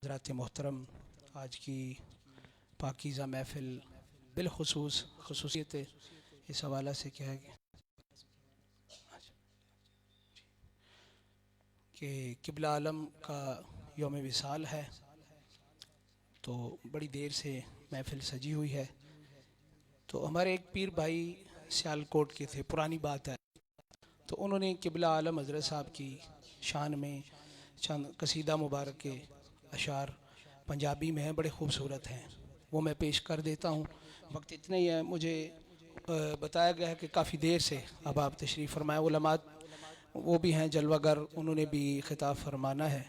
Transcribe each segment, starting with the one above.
हज़रात मोहतरम, आज की पाकीज़ा महफ़िल बिलखुसूस खसूसियत इस हवाला से क्या है कि क़िबला आलम का यौम विसाल है, तो बड़ी देर से महफ़िल सजी हुई है। तो हमारे एक पीर भाई सियालकोट के थे, पुरानी बात है, तो उन्होंने क़िबला आलम हज़रत साहब की शान में चंद कसीदा मुबारक के अशार पंजाबी में हैं, बड़े खूबसूरत हैं, वो मैं पेश कर देता हूँ। वक्त इतना ही है, मुझे बताया गया है कि काफ़ी देर से अब आप तशरीफ़ फरमाए, उलमा वो भी हैं जलवागर, उन्होंने भी खिताब फरमाना है।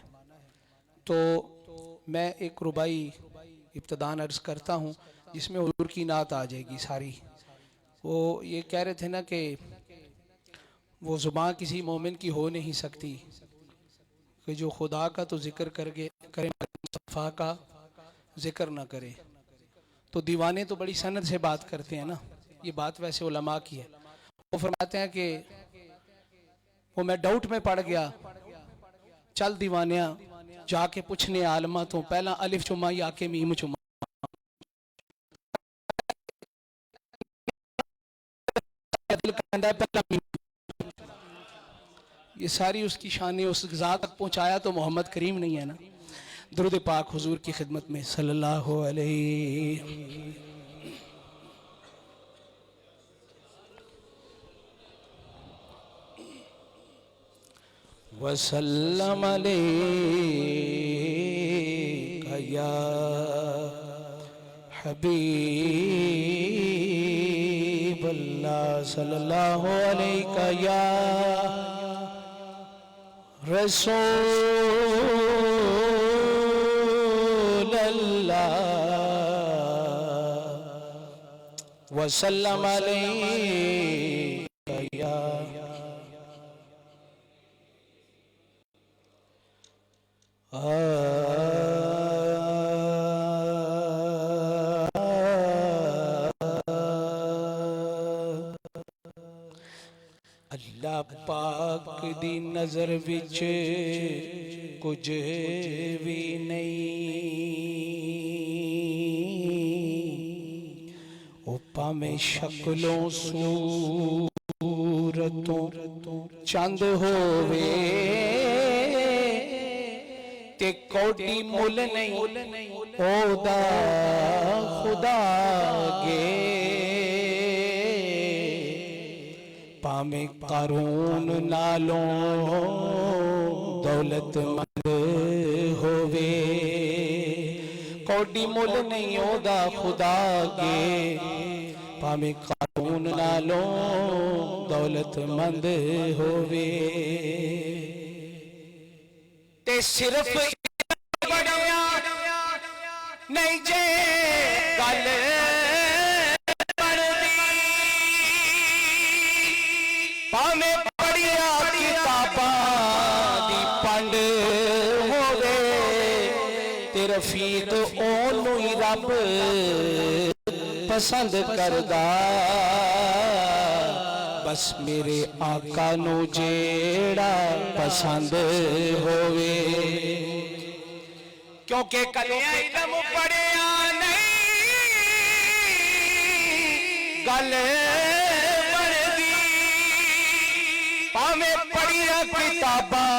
तो मैं एक रुबाई इब्तिदान अर्ज़ करता हूँ जिसमें हुज़ूर की नात आ जाएगी सारी। वो ये कह रहे थे ना कि वो ज़ुबान किसी मोमिन की हो नहीं सकती कि जो खुदा का तो ज़िक्र करे मुस्तफ़ा का ज़िक्र ना करे। तो दीवाने तो बड़ी सनद से बात करते हैं ना, ये बात वैसे उलमा की है। वो फरमाते हैं कि वो मैं डाउट में पड़ गया, चल दीवानिया जाके पूछने आलमा तो पहला अलिफ चुमा या के मीम चुमा। ये सारी उसकी शान उस ज़ात तक पहुँचाया तो मोहम्मद करीम नहीं है ना। दुरूद पाक हुजूर की खिदमत में सल्लल्लाहु अलैहि वसल्लम अलैका या हबीबल्लाह, सल्लल्लाहु अलैका या रसूल अल्लाह, वसल्लम अलैका या अल्लाह पाक दी नज़र विच कुछ भी नहीं, ओ भावें शक्लों सूरतों चंद होवे ते कोटी मुल नहीं ओदा खुदा गे। पामे कारून नालों दौलतमंद होवे, कोटी मुल नहीं ओदा खुदा गे। पामे कारून नालों दौलतमंद होवे, ते सिर्फ बड़िया नहीं जे गल बनदी, भावें पढ़िया किताबां दी पंड होवे, ते रफीक ओनू ही रब पसंद करदा। बस मेरे आका नू जेड़ा पसंद होवे, क्योंकि कलियां इल्म पढ़िया नहीं गल बनदी, भावें पढ़िया किताबां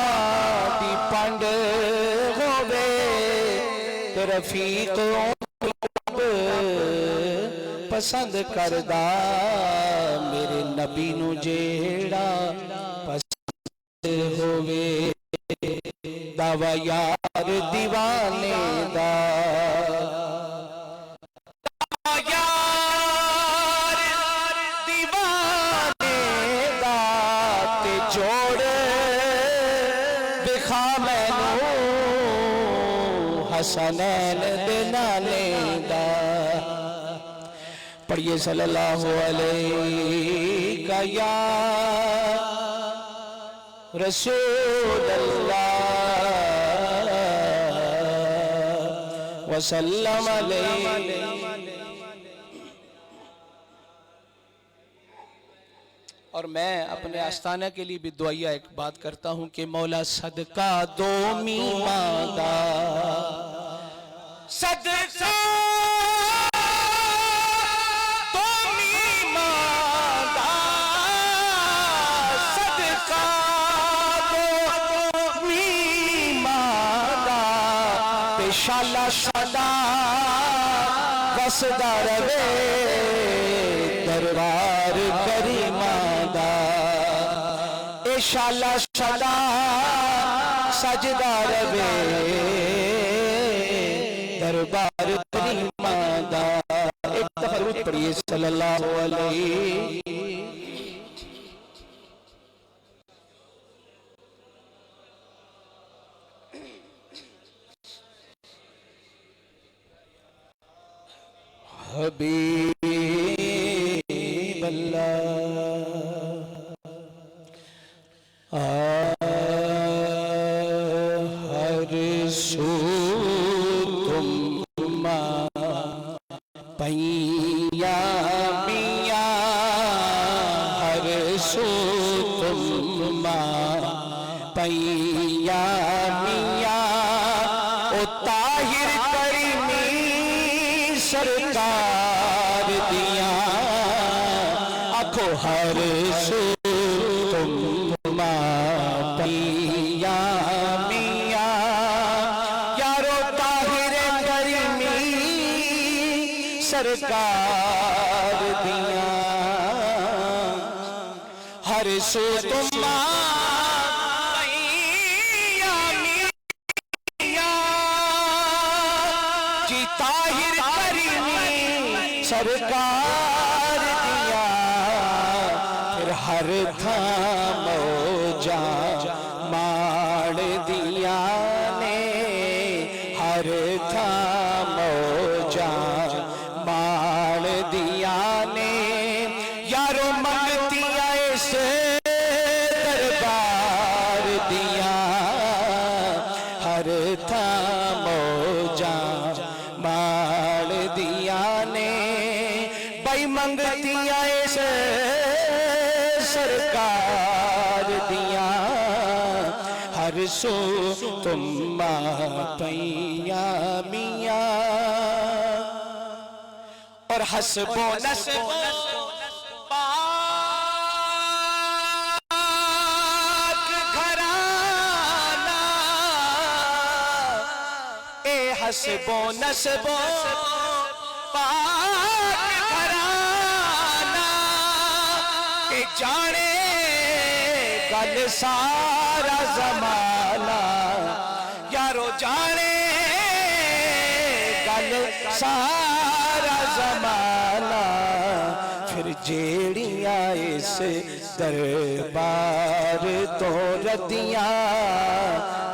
दी पंड होवे, ते रफीक पसंद करदा। मेरे नबी नू जेड़ा पसंद होवे, दावा यार दीवाने दा, यार दीवाने दा, ते जोड़ दिखा मैनू हसनैन दे नाले दा। पढ़िए सल्लल्लाहु अलैका या रसूल अल्लाह, वसल्लम अलैहि। और मैं अपने आस्थाना के लिए भी दुआया एक बात करता हूँ कि मौला सदका दो मीमादा शाला सदा वसदा रवे दरबार करीमा दा। ए शाला सदा सजदा रवे दरबार करीमा दा। एक दफा रूद पढ़िए सल्लल्लाहु अलैहि। हबीब अल्लाह हर सू तुम पैया मिया हर सू तुम पैया मिया ओ ताहिर करीमी सरकार दिया आखो हर सू तुम पैया मिया यारो ताहिर करीमी सरकार दिया हर सू तुम पैया मिया जी ताहिर करीमी सरकार दिया फिर हर थाम जा माड़ दिया ने हर थाम जा माड़ दिया ने यारो मंगतिया इस दरबार दिया हर थाम जा माड़ दिया ने भाई मंगतिया इस सरकार दिया हर सो तुम पैया मिया और हसबो नसबो पाक घराना ए हसबो नसबो पाक घराना ए जाने गल सारा जमाना यारो जाने गल सारा जमाना फिर जेड़िया इस दरबार तो रतिया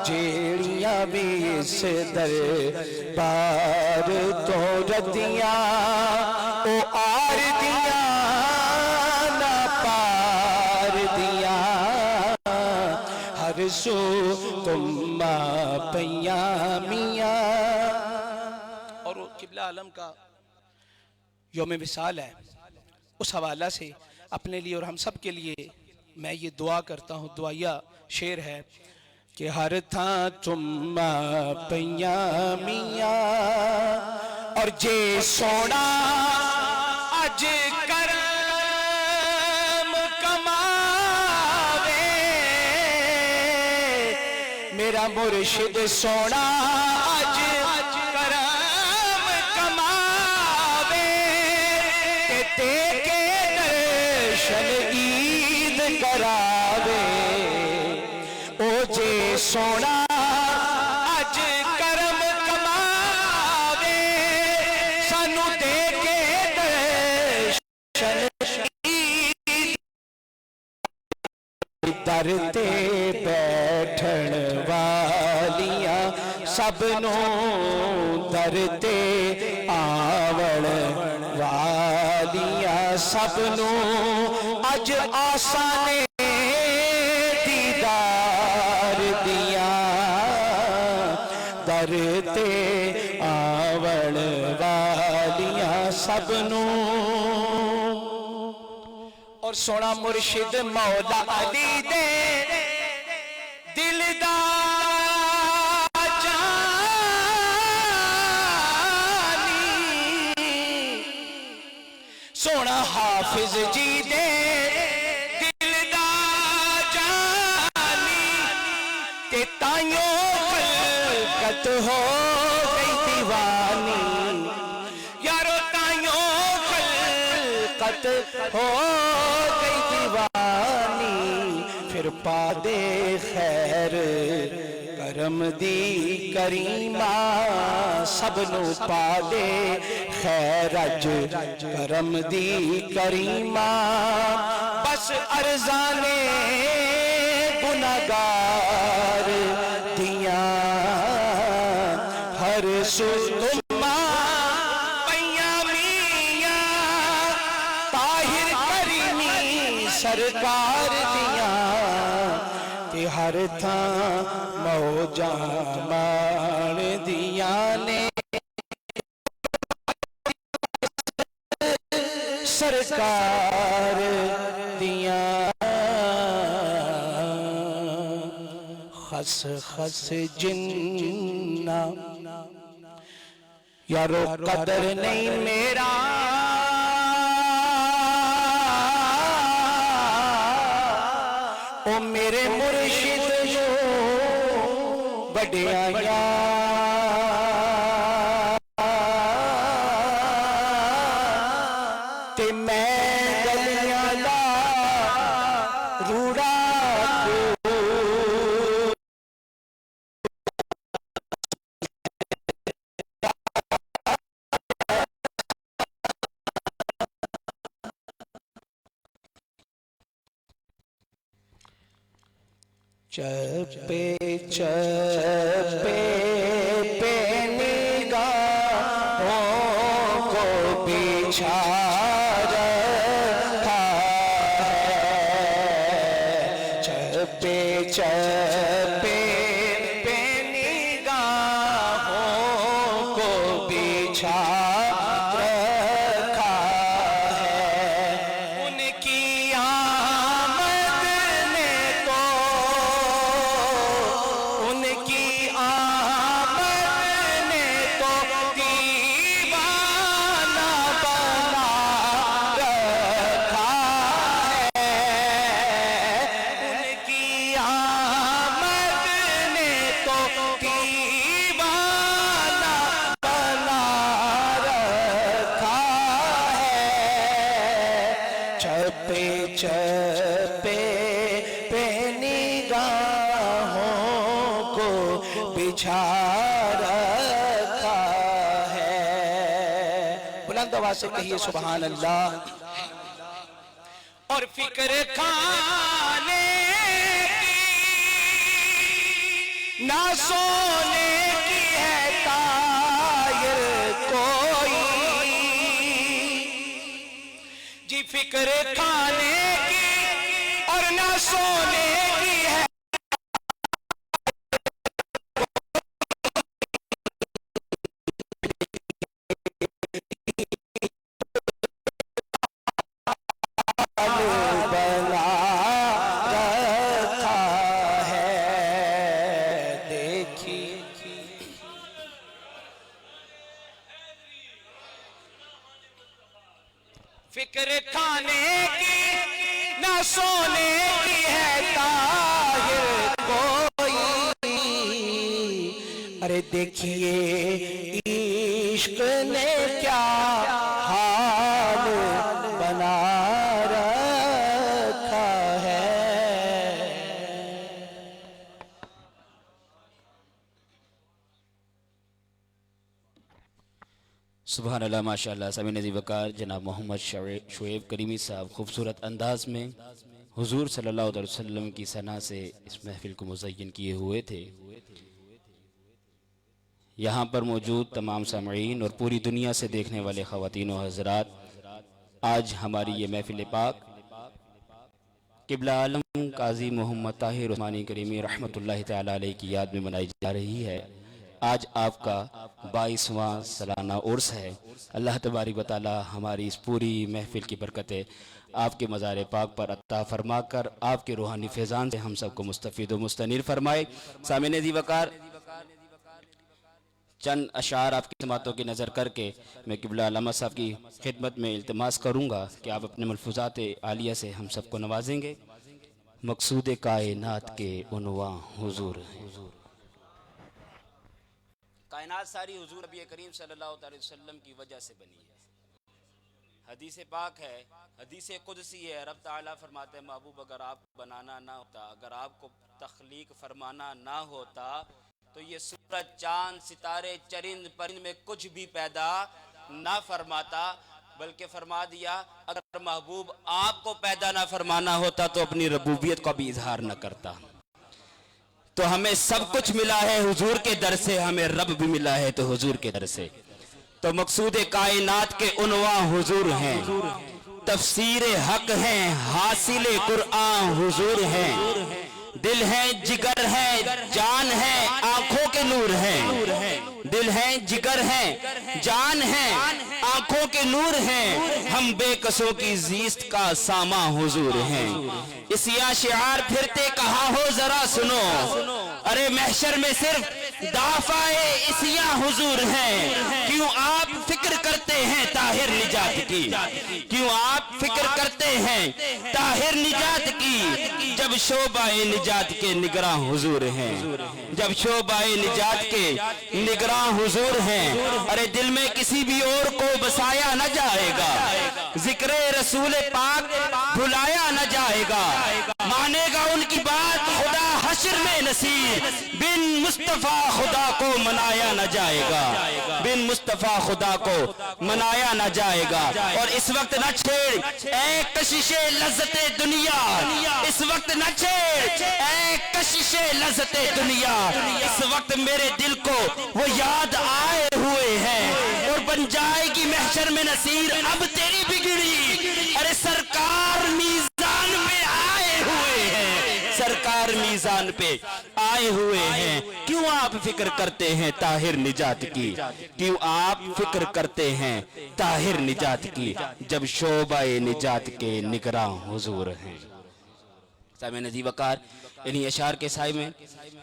जेड़िया भी इस दरबार तो रतिया ओ आर दिया ना पार दिया हर सो तुम पैया मिया। और किबला आलम का यौम विसाल है, उस हवाला से अपने लिए और हम सब के लिए मैं ये दुआ करता हूँ। दुआया शेर है कि हर था तुम पैया मिया और जे सोना अज करम कमावे मेरा मुर्शिद सोना अज करम कमावे ते के दर्शन ईद करावे ओ जे सोना अज करम कमावे सानू दे के दर्शन दर ते बैठण वालियां सबनू दर ते आवण वालियां सबनू अज आसाने दीदार दिया दर ते आवण वालियां सबनू। और सोना मुर्शिद मौला अली दे दिलदार जानी सोना हाफिज जी दे दिलदार जानी ते ताइयों खलकत हो गई खलकत हो गई दीवानी, फिर पा दे खैर करम दी करीमा, सबनू पा दे खैर अज करम दी करीमा। बस अरज़ाने गुनाहगार दिया हर सुल्मा पैया मियां ताहिर करीमी सरकार दिया, कि हर थां मौजा माण दिया ने सरकार दिया। खस खस जिन्ना यारो कदर नहीं मेरा, ओ मेरे मुर्शिद जो वड्याया, ते मैं गलियां दा रूड़ा चपे चपे पे निगाहों को बिछा रखा है, चपे चपे पे निगाहों को बिछा रखा है। उनकी आमद ने तो उनकी आमद ने तो दीवाना बना रखा है, उनकी आमद ने तो दीवाना बना रखा है। चपे चपे पे निगाहों को बिछा रखा है। बुलंद आवाज से कहिए सुभान अल्लाह। और फिक्र खाने की ना सोने की है तायर कोई, जी फिक्र खाने की और ना सोने की है बना रखा है। देखी फिक्र खाने की ना सोने की है ताहिर कोई, अरे देखिए इश्क ने क्या हाल बना रखा है। सुभान अल्लाह माशाअल्लाह। समी नज़ीर वकार जनाब मोहम्मद शुएब करीमी साहब खूबसूरत अंदाज में हुजूर सल्लल्लाहु अलैहि वसल्लम की सना से इस महफिल को मुज़य्यन किए हुए थे। यहाँ पर मौजूद तमाम सामईन और पूरी दुनिया से देखने वाले ख़वातीन और हज़रात, आज हमारी ये महफिल पाक क़िबला आलम काजी मोहम्मद ताहिर उस्मानी करीमी रहमतुल्लाहि तआला अलैहि की याद में मनाई जा रही है। आज आपका 22वां सालाना उर्स है। अल्लाह तबारक व तआला हमारी इस पूरी महफिल की बरकतें आपके मज़ार पाक पर अता फरमा कर आपके रूहानी फैज़ान से हम सबको मुस्तफ़ीद व मुस्तनीर फरमाए। सामने दी वकार चंद अशार आपकी समातों की नज़र करके मैं क़िबला अल्लामा साहब की खिदमत में इल्तिमास करूँगा कि आप अपने मलफूज़ात आलिया से हम सबको नवाजेंगे। मकसूद कायनात के उन्वा हुजूर हैं। कायनात सारी हुजूर नबी करीम सल्लल्लाहु अलैहि वसल्लम की वजह से बनी है। हदीस पाक है, हदीस कुदसी है। रब ताला फरमाते हैं महबूब अगर आपको बनाना ना होता, अगर आपको तख्लीक फरमाना ना होता तो ये सूरज चांद सितारे चरिंद परिंद में कुछ भी पैदा ना फरमाता, बल्कि फरमा दिया अगर महबूब आपको पैदा ना फरमाना होता तो अपनी रबूबियत का भी इजहार न करता। तो हमें सब कुछ मिला है हुजूर के दर से, हमें रब भी मिला है तो हुजूर के दर से। तो मकसूद कायनात के उनवा हुजूर हैं, तफसीर हक हैं, हासिल कुरआन हुजूर हैं। दिल है जिगर है जान है आंखों के नूर हैं, दिल है जिगर है जान है आंखों के नूर हैं। हम बेकसों की जीस्त का सामा हुजूर हैं। इस या शिआर फिरते कहा हो जरा सुनो, अरे महशर में सिर्फ दाफाए इसिया हुजूर हैं। क्यों आप फिक्र करते हैं ताहिर निजात की, क्यों आप फिक्र करते हैं ताहिर निजात की, जब शोबाए निजात के निगरां हुजूर हैं, जब शोबाए निजात के निगरां हुजूर हैं। अरे दिल में किसी भी और को बसाया न जाएगा, जिक्र रसूल पाक भुलाया न जाएगा। मानेगा उनकी बात खुदा हश्र में नसीर, बिन मुस्तफा खुदा को मनाया न जाएगा, बिन मुस्तफा खुदा को मनाया न जाएगा। और इस वक्त न छेड़ ऐ कशिशे लज़्ज़ते दुनिया, इस वक्त न छेड़ ऐ कशिशे लज़्ज़ते दुनिया, इस वक्त मेरे दिल को वो याद आए हुए हैं। और बन जाएगी महशर में नसीर अब तेरी बिगड़ी, अरे सरकार मीज़ान में आए हुए हैं, सरकार मीज़ान पे आए हुए हैं। क्यों आप फिक्र करते हैं ताहिर निजात की, क्यों आप फिक्र करते हैं ताहिर निजात की, जब शोबाए निजात के निगरां हुजूर हैं। सामने नज़ीर वकार इन्हीं अशार के साय में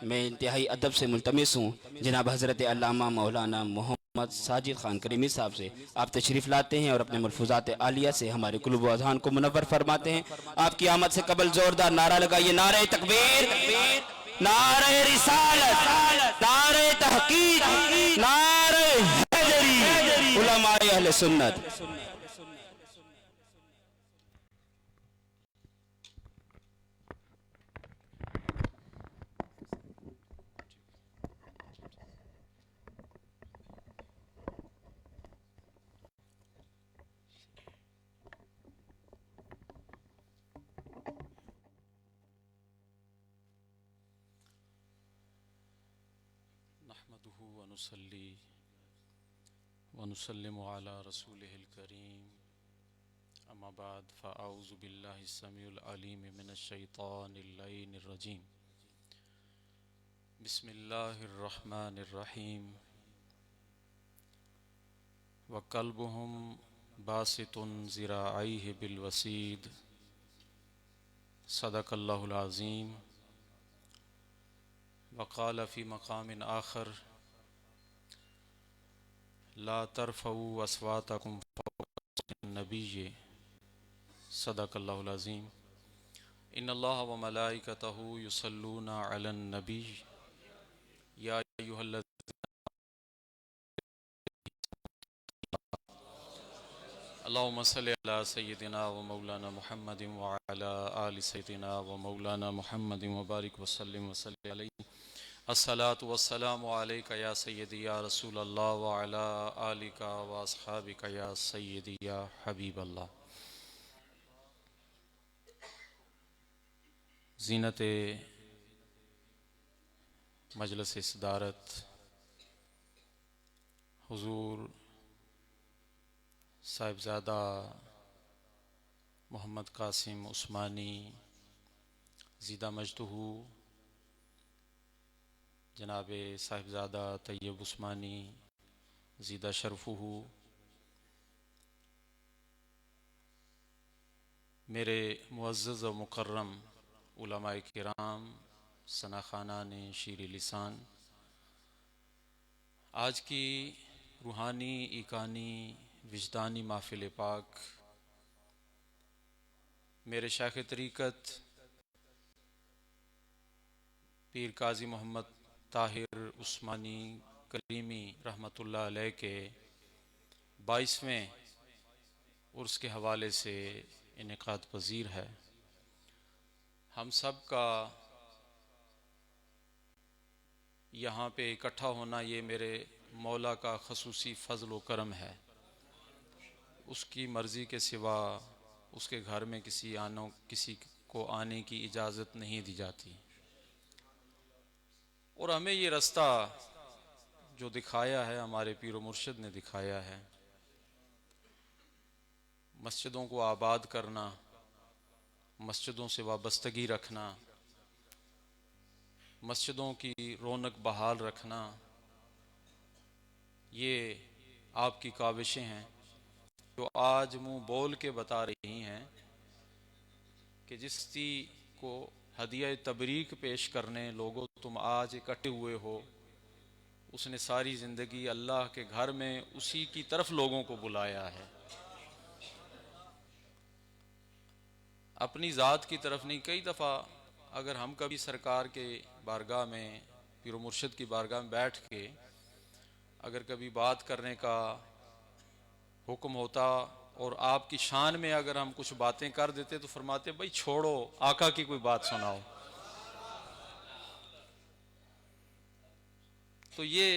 मैं इंतहाई अदब से मुल्तमिस हूँ जनाब हज़रत अल्लामा मौलाना मोहम्मद साजिद खान करीमी साहब से आप तशरीफ़ लाते हैं और अपने मलफूज़ात आलिया से हमारे कुलूब व अज़हान को मुनव्वर फरमाते हैं। आपकी आमद से कबल ज़ोरदार नारा लगाइए, नारे तकबीर, नारे रिसालत, नारे तहकीक, नारे हैदरी, उलमाए अहले सुन्नत। नहमदुहु व नुसल्ली व नुसल्लिमु अला रसूलिहिल करीम, अम्मा बाद फ़अऊज़ु बिल्लाहि समीउल अलीम मिनश शैतानिर लईनिर रजीम। बिस्मिल्लाहिर रहमानिर रहीम। व कल्बुहुम बासितुन ज़िराअैहि बिल वसीद, सदक़ल्लाहुल अज़ीम। वक़ाल फ़ी मक़ामिन आख़र, ला तरफ़ऊ अस्वातकुम फ़ौक़ नबिय्य, सदक़ल्लाहुल अज़ीम। इन्नल्लाह व मलाइकतहु युसल्लूना अलन नबी, या अय्युहल्लज़ीना अल्लाहुम्मा सल्लि अला सय्यिदिना व मौलाना मुहम्मदिन व अला आलि सय्यिदिना व मौलाना मुहम्मदिन व बारिक व सल्लिम व सल्लि अलैहि। अस्सलातु वस्सलामु अलैका या सय्यदी या रसूल अल्लाह व अला आलिका व अस्हाबिका या सय्यदी या हबीब अल्लाह। ज़ीनत मजलिस सदारत हुजूर साहिबजादा मोहम्मद कासिम उस्मानी ज़ीदा मजदहू, जनाब साहिबजादा तैयब उस्मानी ज़ीदा शरफुहू, मेरे मुअज़्ज़ज़ व मुकर्रम उलमाए किराम, सनाखानान शीर लिसान, आज की रूहानी ईकानी विजदानी महफिल पाक मेरे शाख तरीक़त पीर काजी मोहम्मद ताहिर उस्मानी करीमी रहमतुल्लाह अलैह के 22वें उर्स के हवाले से इनेकाद पजीर है। हम सब का यहाँ पे इकट्ठा होना ये मेरे मौला का खसूसी फ़ज़ल व करम है। उसकी मर्ज़ी के सिवा उसके घर में किसी को आने की इजाज़त नहीं दी जाती। और हमें ये रास्ता जो दिखाया है हमारे पीर व मुर्शिद ने दिखाया है, मस्जिदों को आबाद करना, मस्जिदों से वाबस्तगी रखना, मस्जिदों की रौनक बहाल रखना, ये आपकी काविशें हैं जो आज मुंह बोल के बता रही हैं कि जिसकी को हदिया तबरीक पेश करने लोगों तुम आज इकट्ठे हुए हो, उसने सारी ज़िंदगी अल्लाह के घर में उसी की तरफ लोगों को बुलाया है, अपनी ज़ात की तरफ नहीं। कई दफ़ा अगर हम कभी सरकार के बारगाह में, पीर मुर्शिद की बारगाह में बैठ के अगर कभी बात करने का हुक्म होता और आपकी शान में अगर हम कुछ बातें कर देते तो फरमाते भाई छोड़ो, आका की कोई बात सुनाओ। तो ये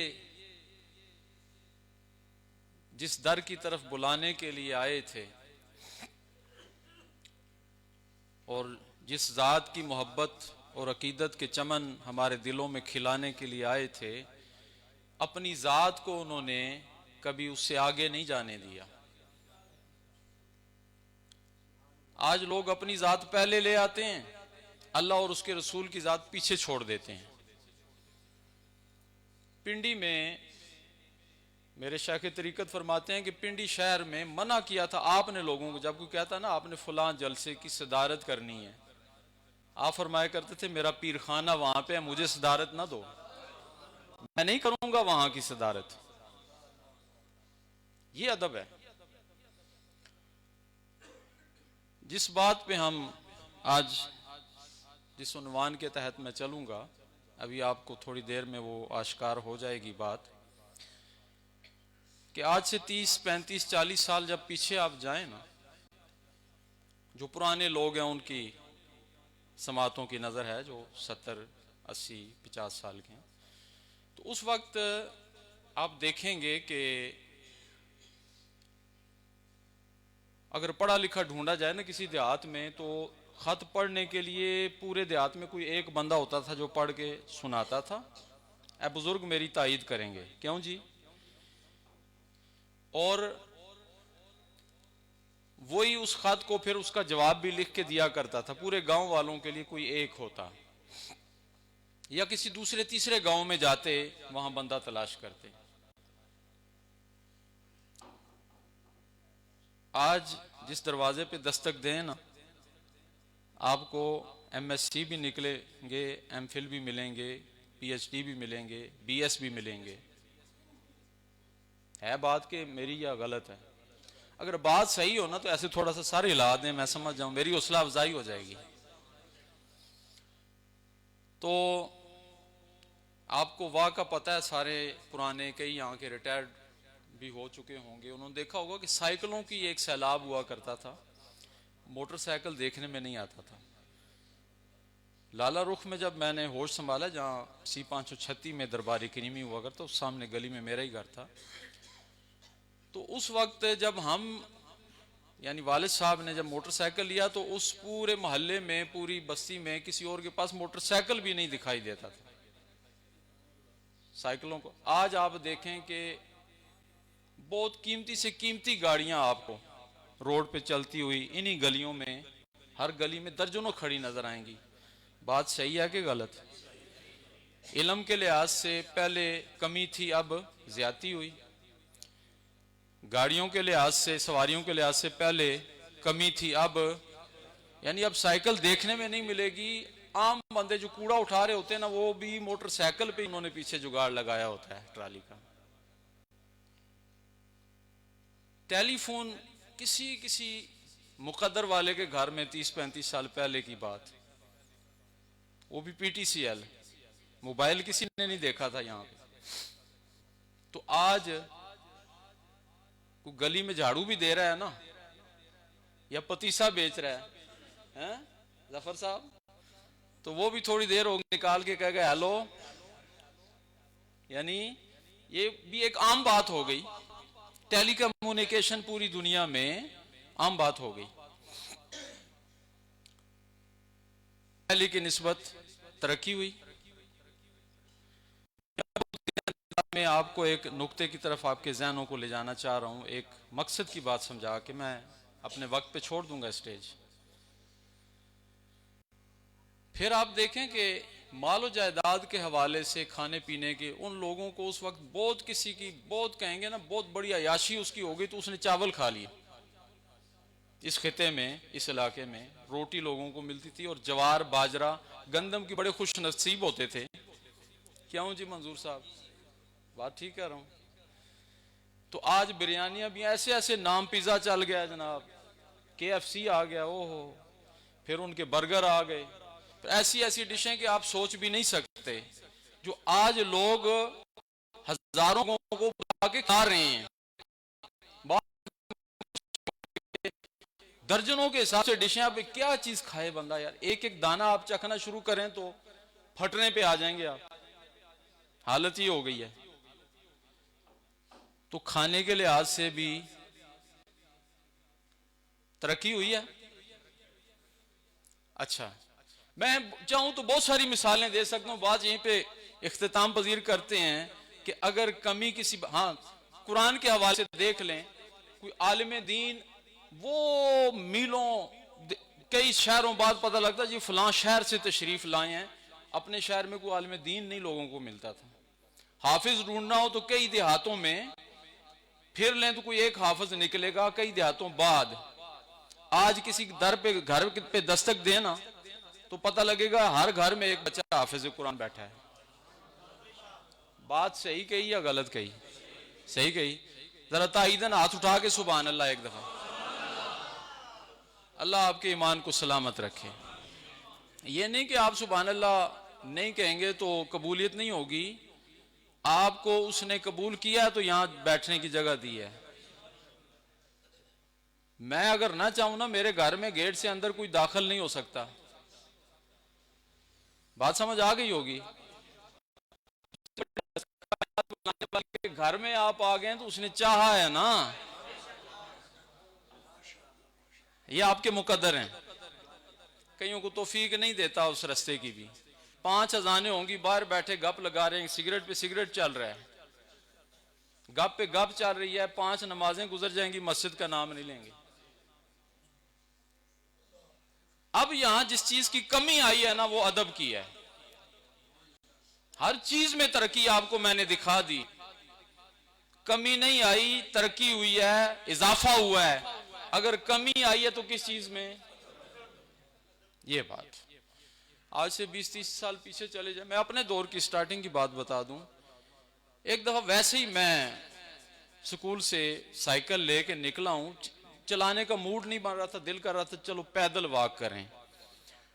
जिस दर की तरफ बुलाने के लिए आए थे और जिस ज़ात की मोहब्बत और अकीदत के चमन हमारे दिलों में खिलाने के लिए आए थे, अपनी ज़ात को उन्होंने कभी उससे आगे नहीं जाने दिया। आज लोग अपनी ज़ात पहले ले आते हैं, अल्लाह और उसके रसूल की ज़ात पीछे छोड़ देते हैं। पिंडी में मेरे शायख तरीकत फरमाते हैं कि पिंडी शहर में मना किया था आपने लोगों को, जब कोई कहता ना आपने फलां जलसे की सदारत करनी है, आप फरमाया करते थे मेरा पीर खाना वहां पे है, मुझे सदारत ना दो, मैं नहीं करूंगा वहां की सदारत। ये अदब है। जिस बात पे हम आज जिस उन्वान के तहत मैं चलूंगा, अभी आपको थोड़ी देर में वो आश्कार हो जाएगी बात, कि आज से 30, 35, 40 साल जब पीछे आप जाएं ना, जो पुराने लोग हैं उनकी समातों की नज़र है जो 70, 80, 50 साल के हैं, तो उस वक्त आप देखेंगे कि अगर पढ़ा लिखा ढूंढा जाए ना किसी देहात में, तो खत पढ़ने के लिए पूरे देहात में कोई एक बंदा होता था जो पढ़ के सुनाता था। ऐ बुजुर्ग मेरी तायीद करेंगे, क्यों जी? और वही उस खत को फिर उसका जवाब भी लिख के दिया करता था। पूरे गांव वालों के लिए कोई एक होता, या किसी दूसरे तीसरे गांव में जाते, वहां बंदा तलाश करते। आज जिस दरवाजे पे दस्तक दें ना, आपको MSc भी निकलेंगे, MPhil भी मिलेंगे, PhD भी मिलेंगे, BS भी मिलेंगे। है बात कि मेरी या गलत है? अगर बात सही हो ना तो ऐसे थोड़ा सा सर हिला दें, मैं समझ जाऊं, मेरी हौसला अफजाई हो जाएगी। तो आपको वाह का पता है, सारे पुराने कई यहाँ के रिटायर्ड भी हो चुके होंगे, उन्होंने देखा होगा कि साइकिलों की एक सैलाब हुआ करता था, मोटरसाइकिल देखने में नहीं आता था। लाला रुख में जब मैंने होश संभाला, जहाँ C536 में दरबारी करीमी हुआ करता, उस सामने गली में मेरा ही घर था, तो उस वक्त जब हम यानी वालिद साहब ने जब मोटरसाइकिल लिया तो उस पूरे मोहल्ले में, पूरी बस्ती में किसी और के पास मोटरसाइकिल भी नहीं दिखाई देता था साइकिलों को। आज आप देखें कि बहुत कीमती से कीमती गाड़ियां आपको रोड पे चलती हुई इन्हीं गलियों में, हर गली में दर्जनों खड़ी नजर आएंगी। बात सही है कि गलत? इल्म के लिहाज से पहले कमी थी, अब ज्यादती हुई। गाड़ियों के लिहाज से, सवारियों के लिहाज से पहले कमी थी, अब यानी अब साइकिल देखने में नहीं मिलेगी। आम बंदे जो कूड़ा उठा रहे होते हैं ना, वो भी मोटरसाइकिल पे उन्होंने पीछे जुगाड़ लगाया होता है ट्राली का। टेलीफोन किसी मुकद्दर वाले के घर में 30-35 साल पहले की बात, वो भी PTCL मोबाइल किसी ने नहीं देखा था यहाँ पे। तो आज कोई गली में झाड़ू भी दे रहा है ना, या पतीसा बेच रहा है जफर साहब, तो वो भी थोड़ी देर हो निकाल के कह गए हेलो। यानी ये भी एक आम बात हो गई, टेलीकम्युनिकेशन पूरी दुनिया में आम बात हो गई। पहले की निस्बत तरक्की हुई। मैं आपको एक नुक्ते की तरफ आपके जहनों को ले जाना चाह रहा हूं, एक मकसद की बात समझा के मैं अपने वक्त पे छोड़ दूंगा स्टेज। फिर आप देखें कि मालो जायदाद के हवाले से, खाने पीने के, उन लोगों को उस वक्त बहुत, किसी की बहुत कहेंगे ना, बहुत बड़ी अयाशी उसकी हो गई तो उसने चावल खा लिए। इस खिते में, इस इलाके में रोटी लोगों को मिलती थी और जवार, बाजरा, गंदम की बड़े खुश नसीब होते थे। क्यों जी मंजूर साहब, बात ठीक कह रहा हूं? तो आज बिरयानियां भी ऐसे ऐसे नाम, पिज्जा चल गया जनाब, KFC आ गया, ओहो, फिर उनके बर्गर आ गए, ऐसी ऐसी डिशें कि आप सोच भी नहीं सकते, जो आज लोग हजारों को बुला के खा रहे हैं। दर्जनों के हिसाब से डिशें, आप क्या चीज खाए बंदा यार, एक एक दाना आप चखना शुरू करें तो फटने पे आ जाएंगे आप। हालत ही हो गई है। तो खाने के लिहाज से भी तरक्की हुई है। अच्छा, मैं चाहूं तो बहुत सारी मिसालें दे सकता हूं। बात यहीं पे इख्तिताम पजीर करते हैं कि अगर कमी किसी, हाँ, कुरान के हवाले से देख लें, कोई आलिम दीन वो मीलों, कई शहरों बाद पता लगता जी फलां शहर से तशरीफ लाए हैं, अपने शहर में कोई आलिम दीन नहीं लोगों को मिलता था। हाफिज ढूंढना हो तो कई देहातों में फिर लें तो कोई एक हाफिज निकलेगा कई देहातों बाद। आज किसी दर पे, घर पे दस्तक देना तो पता लगेगा हर घर में एक बच्चा हाफिज कुरान बैठा है। बात सही कही या गलत कही? सही कही। जरा ताईदन हाथ उठा के सुभान अल्लाह एक दफा। अल्लाह आपके ईमान को सलामत रखे। ये नहीं कि आप सुभान अल्लाह नहीं कहेंगे तो कबूलियत नहीं होगी। आपको उसने कबूल किया तो यहां बैठने की जगह दी है। मैं अगर ना चाहूं ना, मेरे घर में गेट से अंदर कोई दाखिल नहीं हो सकता। बात समझ आ गई होगी। घर में आप आ गए तो उसने चाहा है ना, ये आपके मुकद्दर हैं। कईयों को तौफीक नहीं देता उस रास्ते की भी। 5 अजानें होंगी, बाहर बैठे गप लगा रहे हैं, सिगरेट पे सिगरेट चल रहा है, गप पे गप चल रही है, 5 नमाजें गुजर जाएंगी, मस्जिद का नाम नहीं लेंगे। अब यहां जिस चीज की कमी आई है ना, वो अदब की है। हर चीज में तरक्की आपको मैंने दिखा दी, कमी नहीं आई, तरक्की हुई है, इजाफा हुआ है। अगर कमी आई है तो किस चीज में? ये बात। आज से 20-30 साल पीछे चले जाए, मैं अपने दौर की स्टार्टिंग की बात बता दूं। एक दफा वैसे ही मैं स्कूल से साइकिल लेके निकला हूं, चलाने का मूड नहीं बन रहा था, दिल कर रहा था चलो पैदल वॉक करें।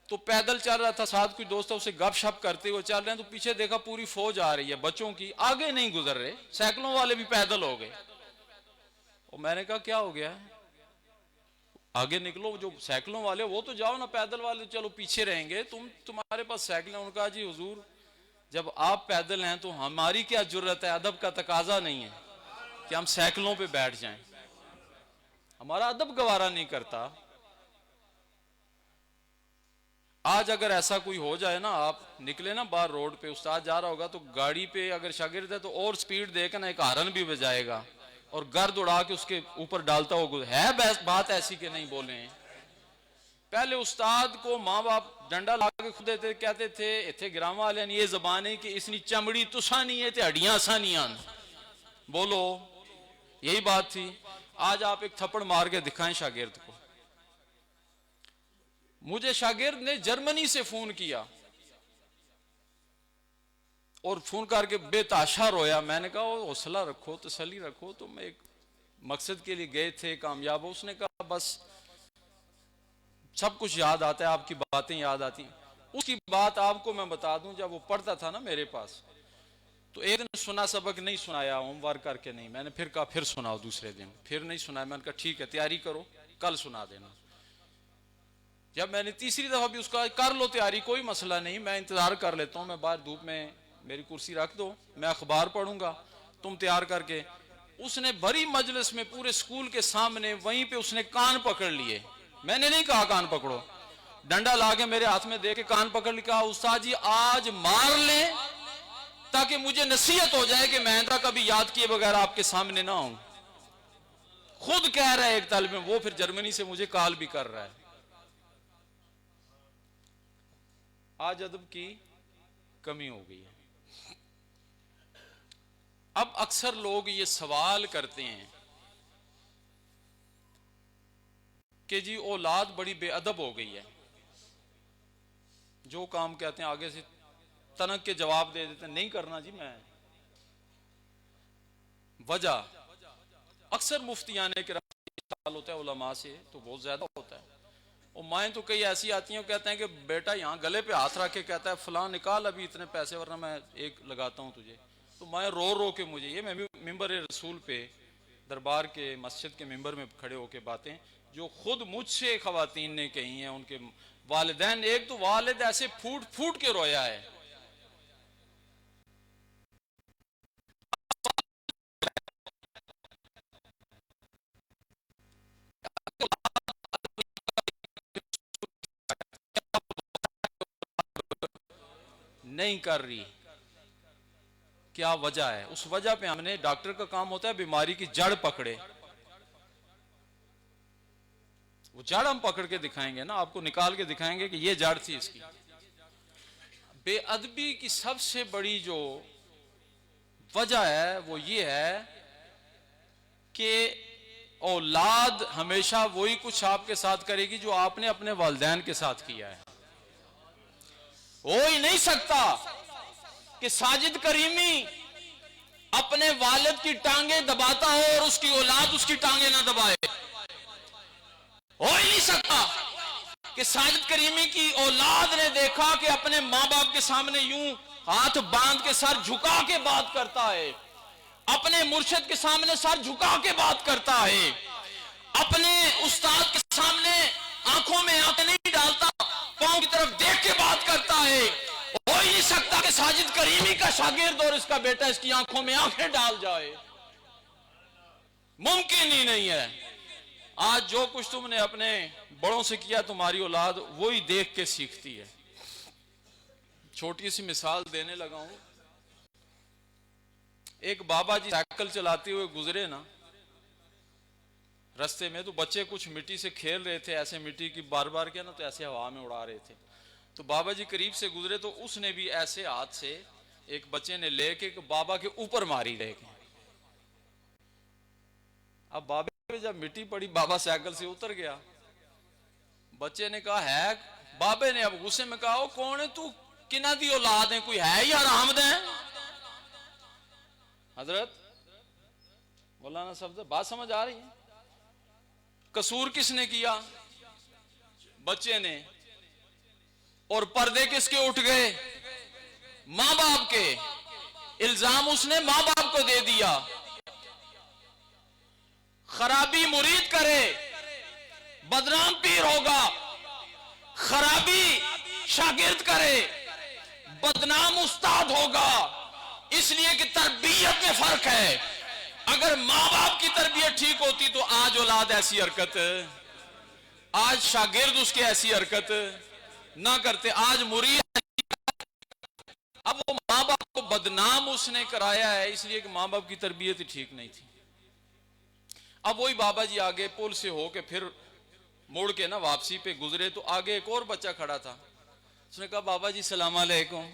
तो पैदल चल रहा था, साथ कोई दोस्तों से गपशप करते हुए चल रहे हैं, तो पीछे देखा पूरी फौज आ रही है बच्चों की, आगे नहीं गुजर रहे, साइकिलों वाले भी पैदल हो गए। और मैंने कहा क्या हो गया, आगे निकलो, जो साइकिलों वाले वो तो जाओ ना, पैदल वाले चलो पीछे रहेंगे, तुम्हारे पास साइकिल है। उनका जी हुजूर जब आप पैदल हैं तो हमारी क्या जरूरत है, अदब का तकाजा नहीं है कि हम साइकिलों पे बैठ जाएं, हमारा अदब गवारा नहीं करता। आज अगर ऐसा कोई हो जाए ना, आप निकले ना बाहर रोड पे, उस्ताद जा रहा होगा तो गाड़ी पे अगर शागिर्द है तो और स्पीड देकर ना एक हारन भी बजाएगा और गर्द उड़ा के उसके ऊपर डालता होगा। है बात ऐसी कि नहीं बोले हैं? पहले उस्ताद को माँ बाप डंडा ला के खुद देते, कहते थे इथे गिराम वाले ये जबान है कि इसनी चमड़ी तुसा नहीं है ते हड्डियां सा नहीं आन, बोलो, यही बात थी। आज आप एक थप्पड़ मार के दिखाएं शागिर्द को। मुझे शागिर्द ने जर्मनी से फोन किया और फोन करके बेताशा रोया। मैंने कहा हौसला रखो, तसल्ली रखो, तुम एक मकसद के लिए गए थे, कामयाब हो। उसने कहा बस सब कुछ याद आता है, आपकी बातें याद आती। उसकी बात आपको मैं बता दूं, जब वो पढ़ता था ना मेरे पास, तो एक दिन सुना, सबक नहीं सुनाया, होमवर्क करके नहीं, मैंने फिर कहा फिर सुनाओ, दूसरे दिन फिर नहीं सुनाया, मैंने कहा ठीक है तैयारी करो, कल सुना देना। जब मैंने तीसरी दफा भी उसका, कर लो तैयारी, कोई मसला नहीं, मैं इंतजार कर लेता हूँ, मैं बाहर धूप में मेरी कुर्सी रख दो, मैं अखबार पढ़ूंगा, तुम तैयार करके। उसने भरी मजलिस में पूरे स्कूल के सामने वहीं पे उसने कान पकड़ लिए। मैंने नहीं कहा कान पकड़ो, डंडा लाके मेरे हाथ में दे के कान पकड़ लिया, उस्ताद जी आज मार ले ताकि मुझे नसीहत हो जाए कि मैं आइंदा कभी याद किए बगैर आपके सामने ना हूं। खुद कह रहा है एक तालिब में, वो फिर जर्मनी से मुझे कॉल भी कर रहा है। आज अदब की कमी हो गई है। अब अक्सर लोग ये सवाल करते हैं कि जी औलाद बड़ी बेअदब हो गई है, जो काम कहते हैं आगे से तनक के जवाब दे देते हैं, नहीं करना जी मैं। वजह अक्सर मुफ्तियाने के सवाल होता है उलमा से तो बहुत ज्यादा होता है। और माएँ तो कई ऐसी आती हैं, कहते हैं कि बेटा यहाँ गले पे हाथ रख के कहता है फलां निकाल अभी इतने पैसे वरना मैं एक लगाता हूँ तुझे। तो माएँ रो रो के मुझे, ये मैं मिंबर रसूल पे दरबार के मस्जिद के मिंबर में खड़े होके बातें जो खुद मुझसे खवातीन ने कही हैं, उनके वालिदैन, एक तो वालिद ऐसे फूट फूट के रोया है। नहीं कर रही, क्या वजह है? उस वजह पे हमने, डॉक्टर का काम होता है बीमारी की जड़ पकड़े, वो जड़ हम पकड़ के दिखाएंगे ना, आपको निकाल के दिखाएंगे कि ये जड़ थी इसकी। बेअदबी की सबसे बड़ी जो वजह है वो ये है कि औलाद हमेशा वही कुछ आपके साथ करेगी जो आपने अपने वालिदैन के साथ किया है। हो ही नहीं सकता कि साजिद करीमी अपने वालिद की टांगे दबाता हो और उसकी औलाद उसकी टांगे ना दबाए। हो ही नहीं सकता कि साजिद करीमी की औलाद ने देखा कि अपने माँ बाप के सामने यूं हाथ बांध के सर झुका के बात करता है, अपने मुर्शिद के सामने सर झुका के बात करता है, अपने उस्ताद के सामने आंखों में आंखें नहीं डालता, पांव की तरफ देख के बात करता है। हो ही नहीं सकता कि साजिद करीमी का शागिर्द और इसका बेटा इसकी आंखों में आंखें डाल जाए, मुमकिन ही नहीं है। आज जो कुछ तुमने अपने बड़ों से किया तुम्हारी औलाद वही देख के सीखती है। छोटी सी मिसाल देने लगा हूं, एक बाबा जी साइकिल चलाते हुए गुजरे ना रास्ते में, तो बच्चे कुछ मिट्टी से खेल रहे थे, ऐसे मिट्टी की बार बार क्या ना तो ऐसे हवा में उड़ा रहे थे। तो बाबा जी करीब से गुजरे तो उसने भी ऐसे हाथ से एक बच्चे ने लेके बाबा के ऊपर मारी रहेगी। अब बाबे पे जब मिट्टी पड़ी बाबा साइकिल से उतर गया। बच्चे ने कहा है, बाबे ने अब गुस्से में कहा, कौन है तू, किना दी औलाद है, कोई है या हरामद है? हजरत मौलाना साहब बात समझ आ रही है? कसूर किसने किया? बच्चे ने। और पर्दे किसके उठ गए? मां बाप के। इल्जाम उसने मां बाप को दे दिया। खराबी मुरीद करे बदनाम पीर होगा, खराबी शागिर्द करे बदनाम उस्ताद होगा। इसलिए कि तरबियत में फर्क है। अगर मां बाप की तरबियत ठीक होती तो आज औलाद ऐसी हरकत, आज शागिर्द उसके ऐसी हरकत ना करते, आज मुरीद। अब वो मां बाप को बदनाम उसने कराया है इसलिए कि मां बाप की तरबियत ही ठीक नहीं थी। अब वही बाबा जी आगे पुल से होके फिर मुड़ के ना वापसी पे गुजरे तो आगे एक और बच्चा खड़ा था। उसने कहा, बाबा जी सलाम अलैकुम,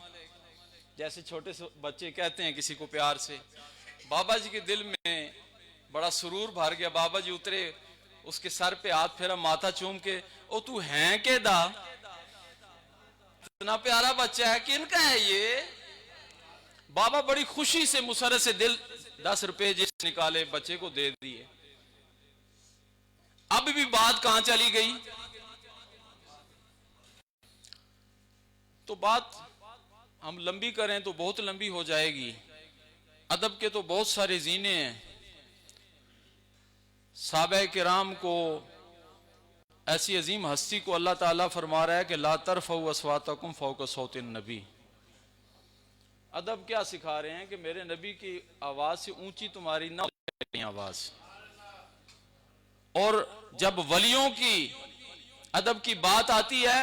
जैसे छोटे से बच्चे कहते हैं किसी को प्यार से। बाबा जी के दिल में बड़ा सुरूर भर गया। बाबा जी उतरे, उसके सर पे हाथ फेरा, माथा चूम के, ओ तू है के दा, इतना प्यारा बच्चा है, किनका है ये? बाबा बड़ी खुशी से मुसरत से दिल 10 रुपए जिस निकाले बच्चे को दे दिए। अब भी बात कहां चली गई? तो बात हम लंबी करें तो बहुत लंबी हो जाएगी। अदब के तो बहुत सारे जीने हैं। साहबा किराम को, ऐसी अजीम हस्ती को अल्लाह ताला फरमा रहा है कि ला तरफ़उ अस्वातकुम फ़ौक़ सौतिन नबी। अदब क्या सिखा रहे हैं कि मेरे नबी की आवाज से ऊंची तुम्हारी ना आवाज। और जब वलियों की अदब की बात आती है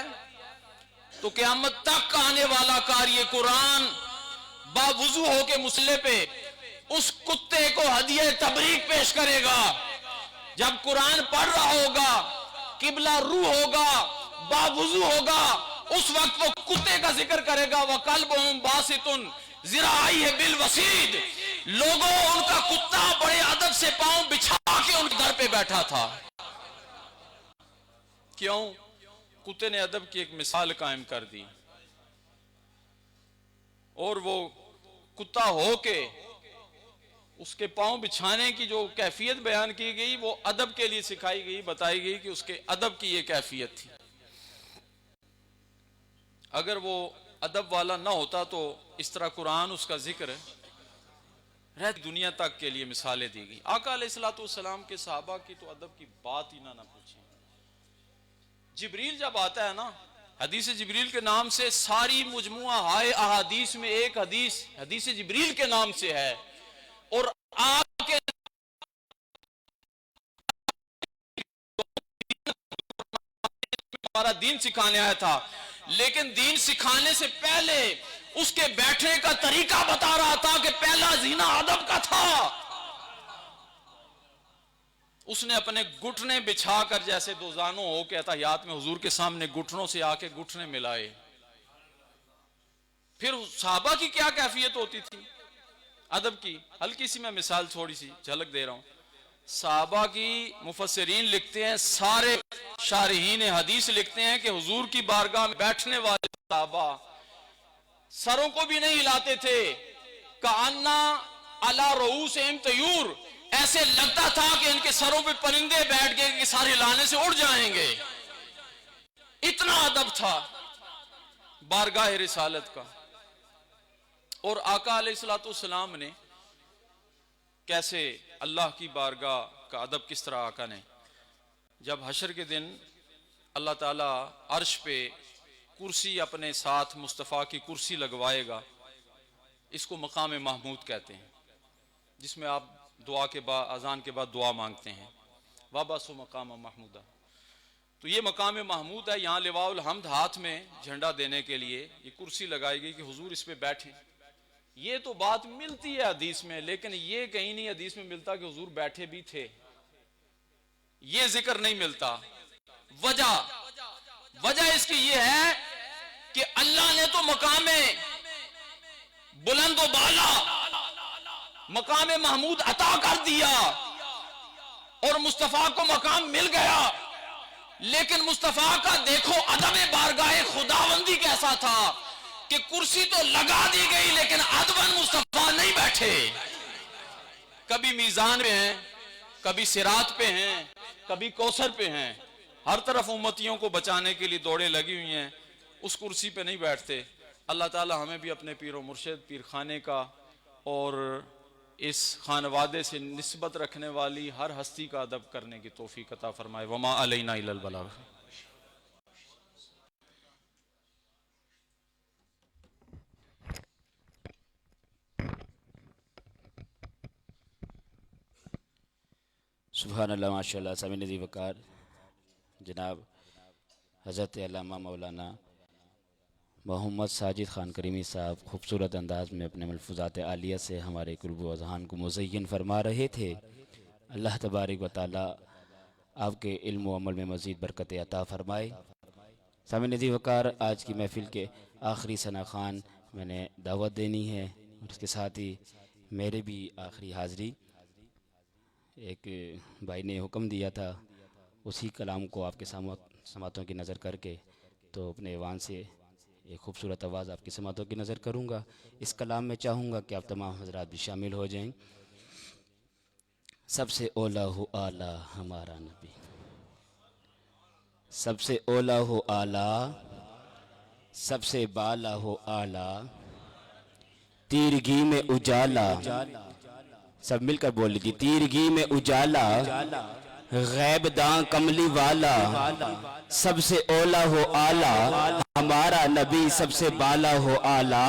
तो क़यामत तक आने वाला कार्य कुरान बावुजू होके मुसल्ले पे उस कुत्ते को हदिये तबरीक पेश करेगा। जब कुरान पढ़ रहा होगा, किबला रू होगा, बावुजू होगा, उस वक्त वो कुत्ते का जिक्र करेगा। वकल्बुहुम बासितुन ज़िराई है बिल वसीद। लोगों, उनका कुत्ता बड़े अदब से पांव बिछा के उनके दर पे बैठा था। क्यों? कुत्ते ने अदब की एक मिसाल कायम कर दी। और वो कुत्ता हो के उसके पांव बिछाने की जो कैफियत बयान की गई वो अदब के लिए सिखाई गई, बताई गई कि उसके अदब की ये कैफियत थी। अगर वो अदब वाला ना होता तो इस तरह कुरान उसका जिक्र रह दुनिया तक के लिए मिसालें दी गई। आका अलैहिस्सलाम के सहाबा की तो अदब की बात ही ना पूछें। जिब्रील जब आता है ना, हदीस जिब्रील के नाम से सारी मुजमुआ हाय अहादीस में एक हदीस हदीस जिब्रील के नाम से है। और आके हमारा दीन सिखाने आया था, लेकिन दीन सिखाने से पहले उसके बैठने का तरीका बता रहा था कि पहला जीना अदब का था। उसने अपने घुटने बिछाकर जैसे दो जानों हो के अतहियात में हुजूर के सामने घुटनों से आके घुटने मिलाए। फिर सहाबा की क्या कैफियत होती थी अदब की? हल्की सी मैं मिसाल थोड़ी सी झलक दे रहा हूं। सहाबा की मुफस्सिरीन लिखते हैं, सारे शारहीन हदीस लिखते हैं कि हुजूर की बारगाह में बैठने वाले सहाबा सरों को भी नहीं हिलाते थे। कान्ना अला रऊसिहिम तयूर, ऐसे लगता था कि इनके सरों पे परिंदे बैठ गए कि सारे हिलाने से उड़ जाएंगे। इतना अदब था बारगाह रिसालत का। और आका अलैहिस्सलाम ने कैसे अल्लाह की बारगाह का अदब किस तरह आका ने, जब हशर के दिन अल्लाह ताला अर्श पे कुर्सी अपने साथ मुस्तफ़ा की कुर्सी लगवाएगा, इसको मकाम महमूद कहते हैं, जिसमें आप दुआ के बाद, अजान के बाद दुआ मांगते हैं, वाबसो मकाम महमूदा। तो ये मकाम महमूद है। यहाँ लिवाउल हम्द हाथ में झंडा देने के लिए ये कुर्सी लगाई गई कि हुजूर इस पे बैठे। ये तो बात मिलती है हदीस में, लेकिन ये कहीं नहीं हदीस में मिलता कि हुजूर बैठे भी थे। ये जिक्र नहीं मिलता। वजह इसकी ये है कि अल्लाह ने तो मकामे बुलंद व बाला, मकाम महमूद अता कर दिया और मुस्तफा को मकाम मिल गया। लेकिन मुस्तफा का देखो अदब बारगाह खुदावंदी कैसा था कि कुर्सी तो लगा दी गई लेकिन अदबन मुस्तफा नहीं बैठे। कभी मीजान पे हैं, कभी सिरात पे हैं, कभी कौसर पे हैं, हर तरफ उम्मतियों को बचाने के लिए दौड़े लगी हुई हैं, उस कुर्सी पे नहीं बैठते। अल्लाह ताला हमें भी अपने पीर व मुर्शिद पीर खाने का और इस खानवादे से निस्बत रखने वाली हर हस्ती का अदब करने की तौफीक अता फरमाए। वमा अलैना इल्लल बलाग। सुभान अल्लाह माशाअल्लाह। समी नज़ीर वकार जनाब हज़रत अल्लामा मौलाना मोहम्मद साजिद ख़ान करीमी साहब खूबसूरत अंदाज में अपने मलफूज़ात आलिया से हमारे क़ुल्ब व अज़हान को मुज़य्यन फरमा रहे थे। अल्लाह तबारक व तआला आपके इल्म व अमल में मज़ीद बरकत अता फ़रमाए। सामी नज़ीर वकार, आज की महफ़िल के आखिरी सना ख़ान मैंने दावत देनी है और उसके साथ ही मेरे भी आखिरी हाज़री। एक भाई ने हुक्म दिया था उसी कलाम को आपके समातों की नज़र करके, तो अपने ऐवान से एक खूबसूरत आवाज़ आपकी समातों की नज़र करूँगा। इस कलाम में चाहूँगा कि आप तमाम हज़रात भी शामिल हो जाएं। सबसे ओला हो आला हमारा नबी, सबसे ओला हो आला, सबसे बाला हो आला, तीरगी में उजाला, सब मिलकर बोल लीजिए। तीरगी में उजाला, गैबदां कमली वाला, सबसे ओला हो आला, हमारा नबी सबसे बाला हो आला।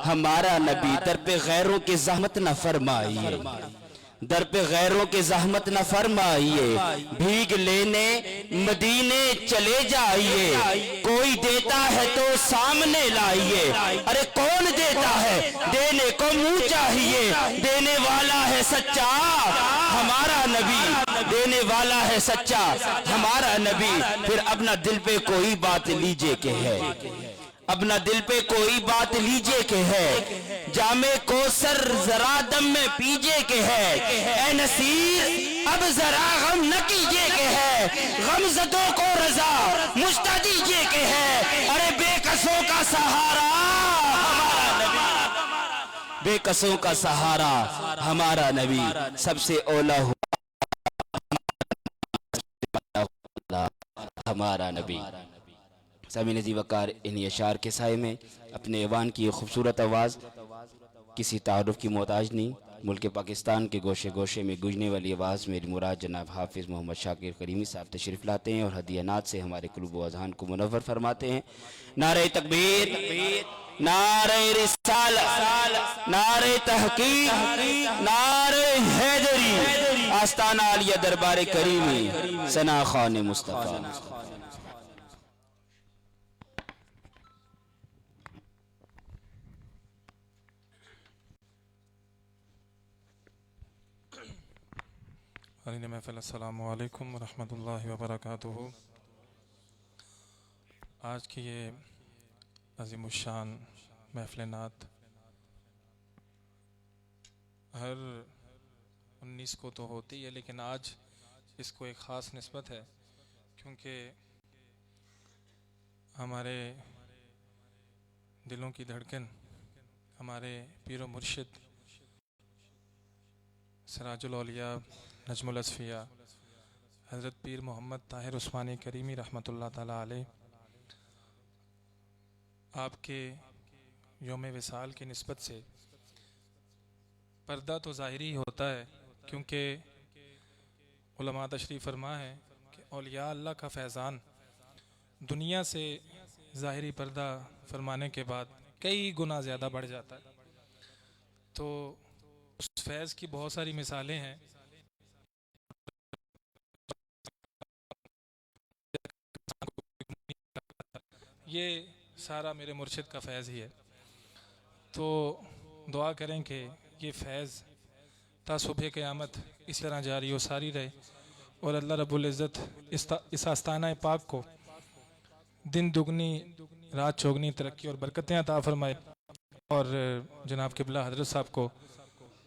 हमारा नबी दर पे गैरों की ज़हमत न फरमाइए, दर पे गैरों की ज़हमत न फरमाइए। भीग लेने मदीने चले जाइए, कोई देता है तो सामने लाइए। अरे कौन देता है, देने को मुंह चाहिए, देने वाला है सच्चा हमारा नबी, देने वाला है सच्चा हमारा नबी। फिर अपना दिल पे कोई बात लीजिए के है, अपना दिल पे कोई बात लीजिए के है, जामे को सर जरा दम में पीजे के है। ए नसीर अब जरा गम न कीजिए के है, गमज़दों को रजा मुझता दीजिए के है। अरे बेकसों का सहारा हमारा नबी, बेकसों का सहारा हमारा नबी, सबसे ओला हुआ हमारा नबी। समी नज़ीर वकार इन्हीं अशार के साए में अपने ऐवान की खूबसूरत आवाज़ किसी तारुफ की मोहताज नहीं। मुल्क पाकिस्तान के गोशे गोशे में गूंजने वाली आवाज़ मेरी मुराद जनाब हाफिज़ मोहम्मद शाकिर करीमी साहब तशरीफ़ लाते हैं और हदियानात से हमारे क़ुलूब व अज़हान को मुनव्वर फरमाते हैं। नारे तकबीर, नारे रिसालत, नारे तहक़ीक़, नारे हैदरी, आस्ताना आलिया दरबार करीमी, सना खान मुस्तफ़ा। महफ़िल अस्सलामु अलैकुम रहमतुल्लाहि व बरकातुहू। आज की ये अज़ीमुश्शान महफ़िल नात हर 19 को तो होती है, लेकिन आज इसको एक ख़ास निस्बत है क्योंकि हमारे दिलों की धड़कन, हमारे पीर व मुर्शिद सिराजुल औलिया नजमुल असफिया हज़रत पीर मोहम्मद ताहिर उस्मानी करीमी रहमतुल्लाह ताला अलैह आपके योम विसाल की निस्बत से पर्दा तो ज़ाहिरी होता है, क्योंकि उलमा तशरीफ़ फरमा है कि औलिया अल्लाह का फैज़ान दुनिया से ज़ाहिरी पर्दा फरमाने के बाद कई गुना ज़्यादा बढ़ जाता है। तो उस फैज़ की बहुत सारी मिसालें हैं। ये सारा मेरे मुर्शिद का फैज़ ही है। तो दुआ करें कि ये फैज़ ता सुबह क़यामत इस तरह जारी व सारी रहे और अल्लाह रब्बुल इज़्ज़त इस आस्ताना पाक को दिन दुगनी रात चौगनी तरक्की और बरकतें अता फरमाए और जनाब क़िबला हज़रत साहब को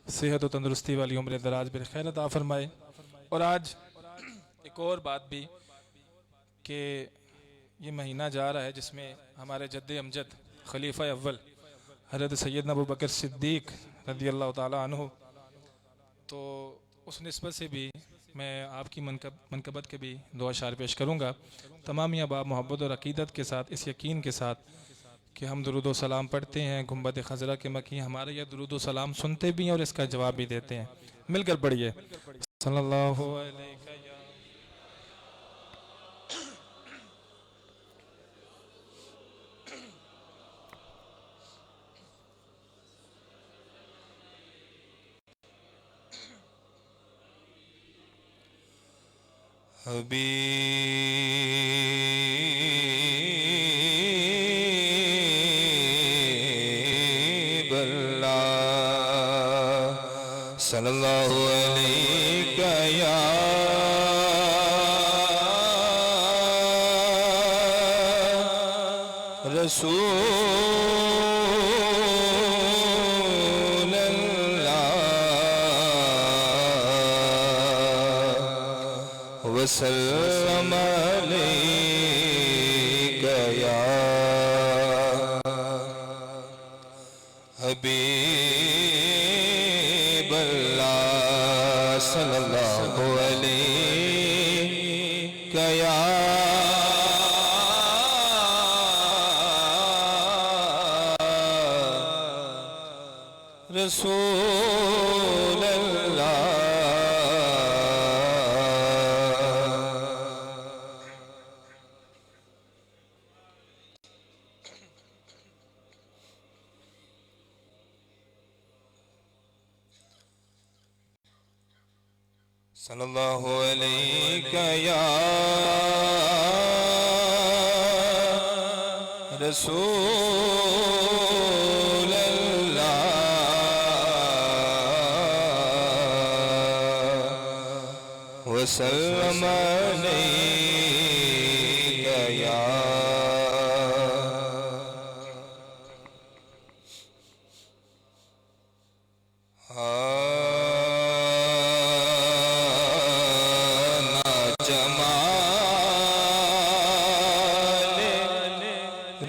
सेहत व तंदुरुस्ती वाली उम्र दराज बिल खैर अता फरमाए। और आज एक और बात भी कि ये महीना जा रहा है जिसमें हमारे जद्दे अमजद खलीफा अव्वल हज़रत सैयदना अबू बकर सिद्दीक़ रज़ी अल्लाह ताला अन्हु, तो उस निस्बत से भी मैं आपकी मनकबत के भी दुआ शार पेश करूँगा। तमाम अहबाब मोहब्बत और अक़ीदत के साथ, इस यकीन के साथ कि हम दुरूद व सलाम पढ़ते हैं, गुंबद खज़रा के मकी हमारे यह दुरूद व सलाम सुनते भी हैं और इसका जवाब भी देते हैं। मिलकर पढ़िए सल्लल्लाहु अलैहि हबीबल्लाह सल्लल्लाहु अलैहि या रसूल अल्लाह वसल्लम अलैका या हबीबल्लाह सल्लल्लाहु अलैका या रसूल अल्लाह। सल्लल्लाहु अलैका या रसूल अल्लाह वसल्लम अलैका या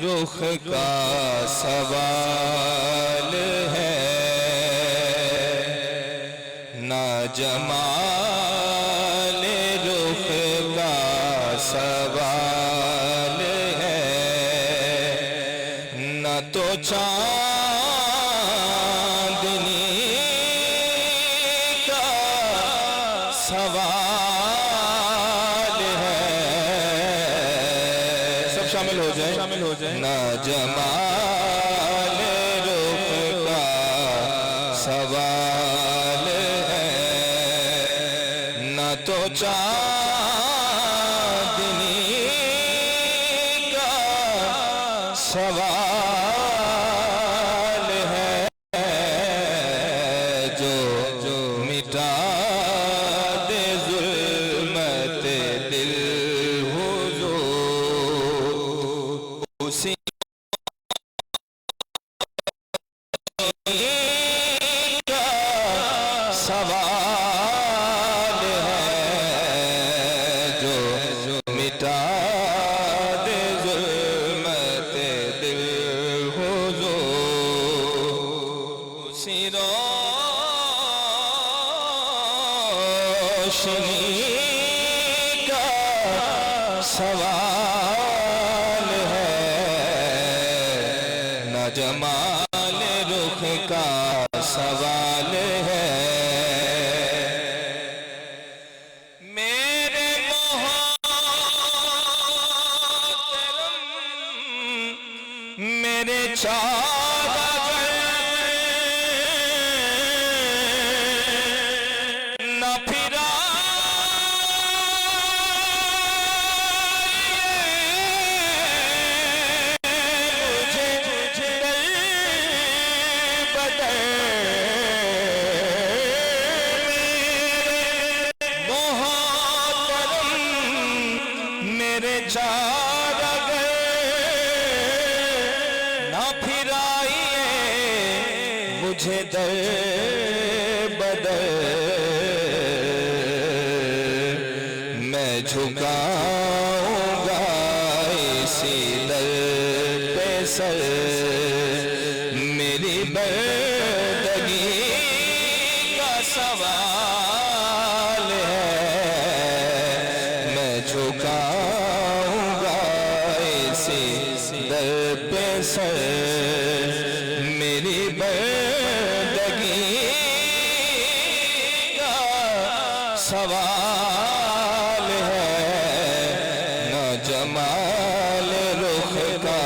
रुख का सवाल है, ना जमाल रुख का सवाल है, न तो चांदनी का सवाल है। सब शामिल हो जाए, शामिल हो जाए। ना जमाल रुख का सवाल है, न तो चांदनी का सवाल है, जो मिटा दे जुल्मत दिल हुजूर, उसी का सवाल है, जो मिटा दे जुल्मत दिल हुजूर, उसी रोशनी का सवाल है, न जमाल रुख का सवाल है। मेरे मोहतरम मेरे चादर न फिरा मेरे चार ना फिराइए मुझे दर बदर, मैं झुकाऊंगा इसी दर पे सर, मेरी बंदगी का सवाल है, मैं झुकाऊंगा इसी दर पे सर, मेरी बंदगी का सवाल है, न जमाल रुख का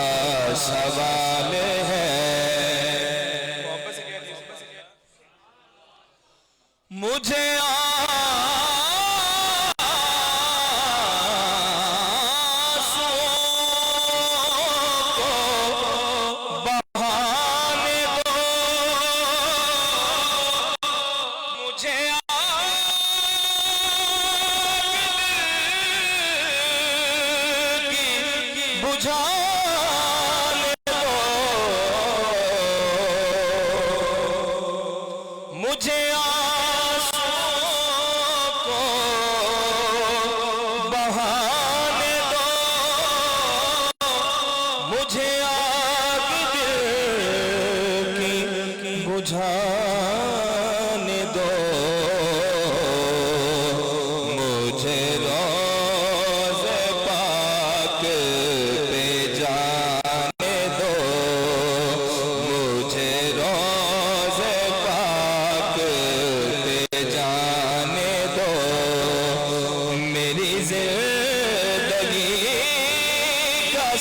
सवाल है। मुझे मुझे आंसुओं को बहाने दो, मुझे आग दिल की बुझाने दो, मुझे रोज़े पाक पे जा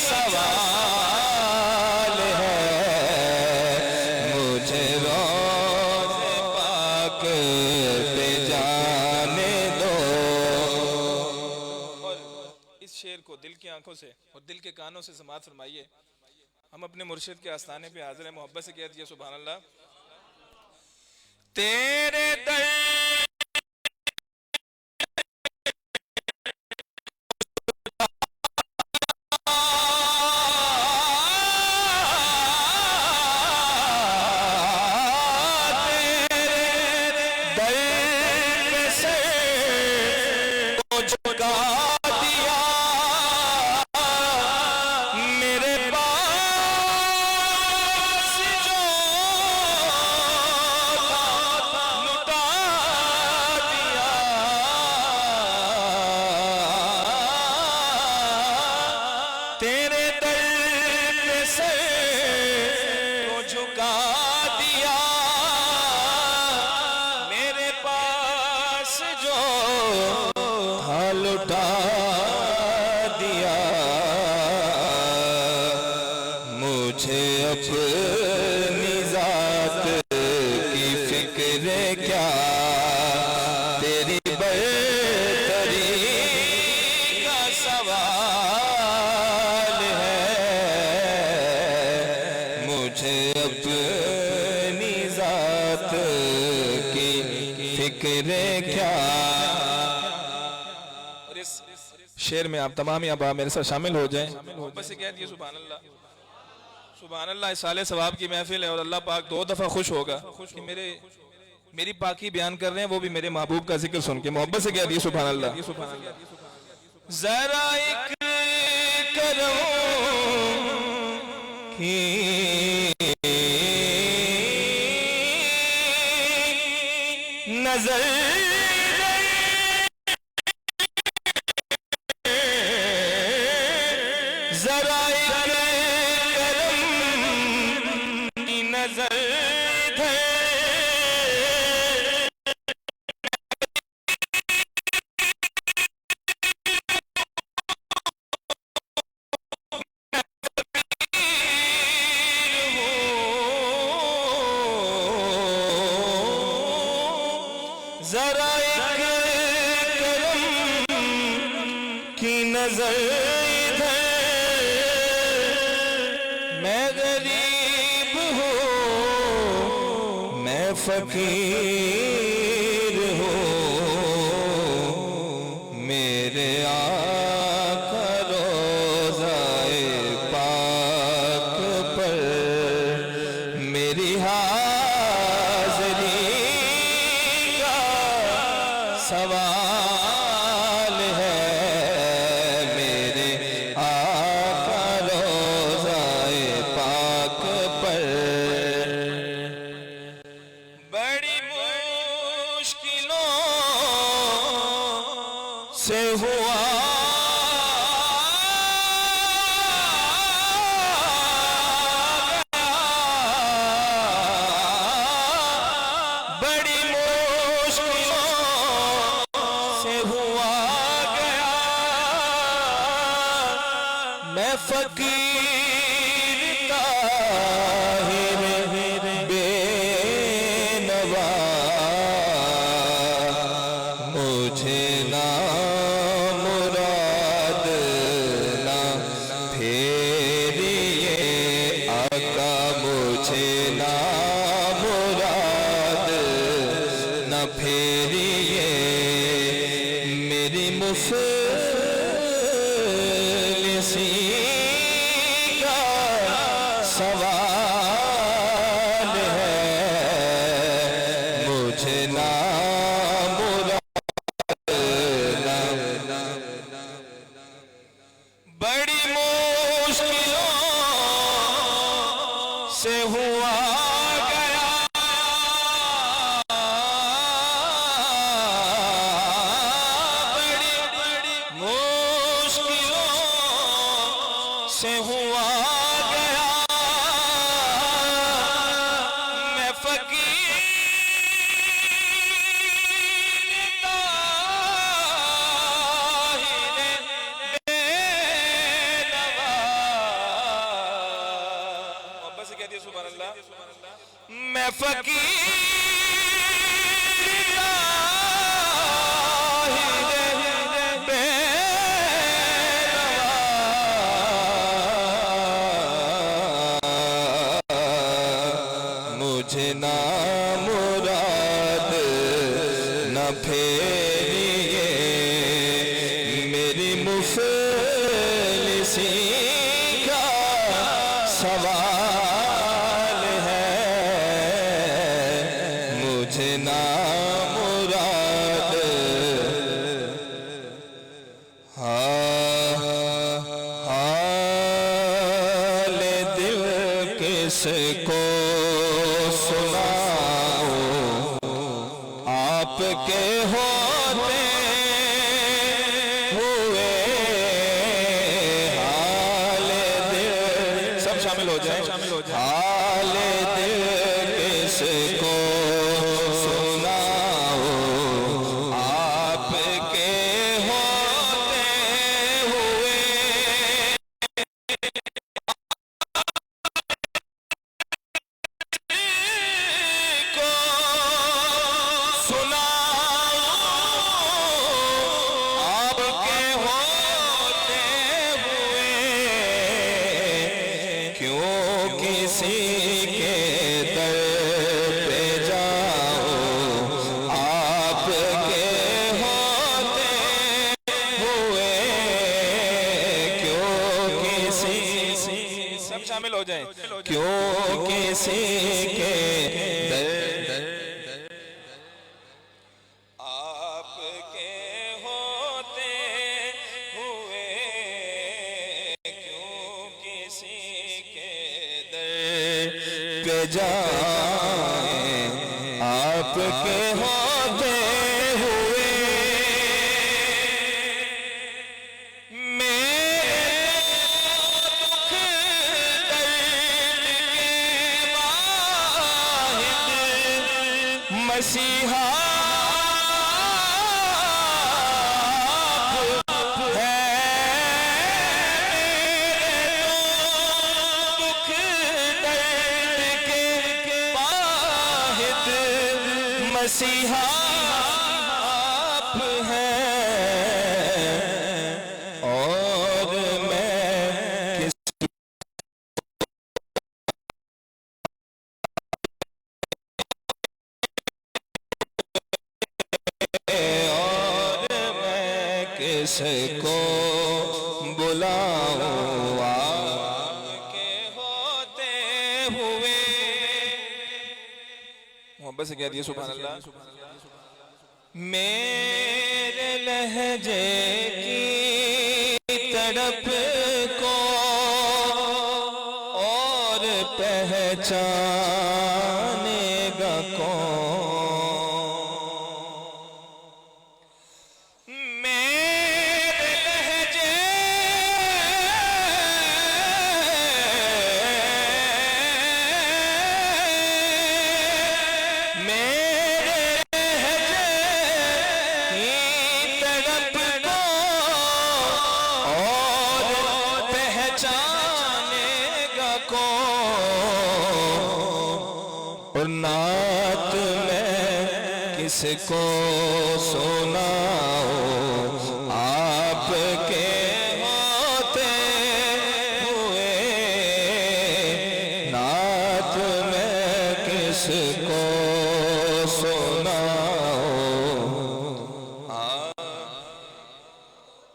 सवाल है, मुझे रोज़े पाक पे जाने दो। और इस शेर को दिल की आंखों से और दिल के कानों से समाअत फरमाइए। हम अपने मुर्शिद के आस्थाने पे हाजिर हैं, मोहब्बत से कह दिए सुभान अल्लाह। तेरे दर लुटा दिया, मुझे अपनी जात की फिक्र क्या, तेरी बरतरी का सवाल है, मुझे अपनी जात की फिक्र क्या। शेर में आप तमाम यहाँ बा मेरे साथ शामिल हो जाएं। मोहब्बत से कह दिए सुभान अल्लाह। सुभान अल्लाह। इस साले सवाब की महफिल है और अल्लाह पाक 2 दफा खुश होगा कि मेरी पाकी बयान कर रहे हैं, वो भी मेरे महबूब का जिक्र सुन के। मोहब्बत से कह दिए सुभान अल्लाह। जरा एक करम की नजर जरा करम की नजर जरा करम की नजर फकीर हो, मेरे आका रोज़ाए पाक पर मेरी हाज़री का सवाल है, मेरे आका रोज़ाए पाक पर से हुआ बड़ी मुश्किलों से हुआ गया, मैं फकीर ताहिर बेनवा, मुझे ना मुफलिसी का सवाल है, मुझे ना मुराद ना बड़ी मुश्किलों से हुआ गया, से हुआ गया, मैं फकीर ताहिर बेनवा, मैं फकीर मुझे ना मुराद न फेरिए मेरी मुफलिसी का सवाल है मुझे ना मुराद हाल दिल किसको आपके होते हुए हाल दिल सब शामिल हो जाए हाल दिल किसको सुनाओ आपके होते हुए किसी के दर पे जाओ आपके होते हुए क्यों किसी सब शामिल हो जाएं क्यों किसी के दर आपके होते हुए क्यों किसी के पे जाए आपके होते हुए मेरे दुख दर्द के वाहिद मसीहा मसीहा आप हैं और मैं किस और मैं किसको बुलाऊं आपके होते हुए मोहब्बत से कह दिए सुभान अल्लाह मेरे लहजे की तड़प को और पहचानेगा कौन मेरे लहजे और नात मैं किसको सुनाऊं आपके होते हुए नात मैं किसको सुनाऊं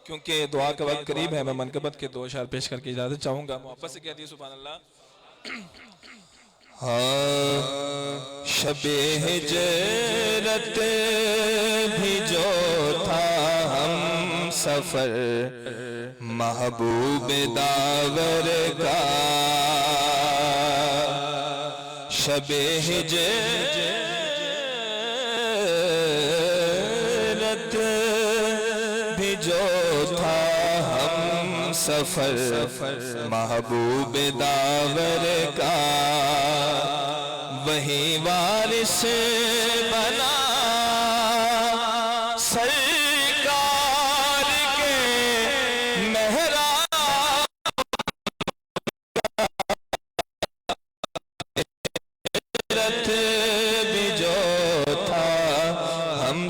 क्योंकि दुआ का वक्त करीब है मैं मनकबत के 2 अशार पेश करके इजाजत चाहूंगा मोहब्बत से कह दिए सुभान अल्लाह शबे हिजरत भी जो था हम सफर महबूब दावर का शबे हिजरत भी जो था हम सफर महबूब दावर का वही वारिस बना सरकार के मेहराब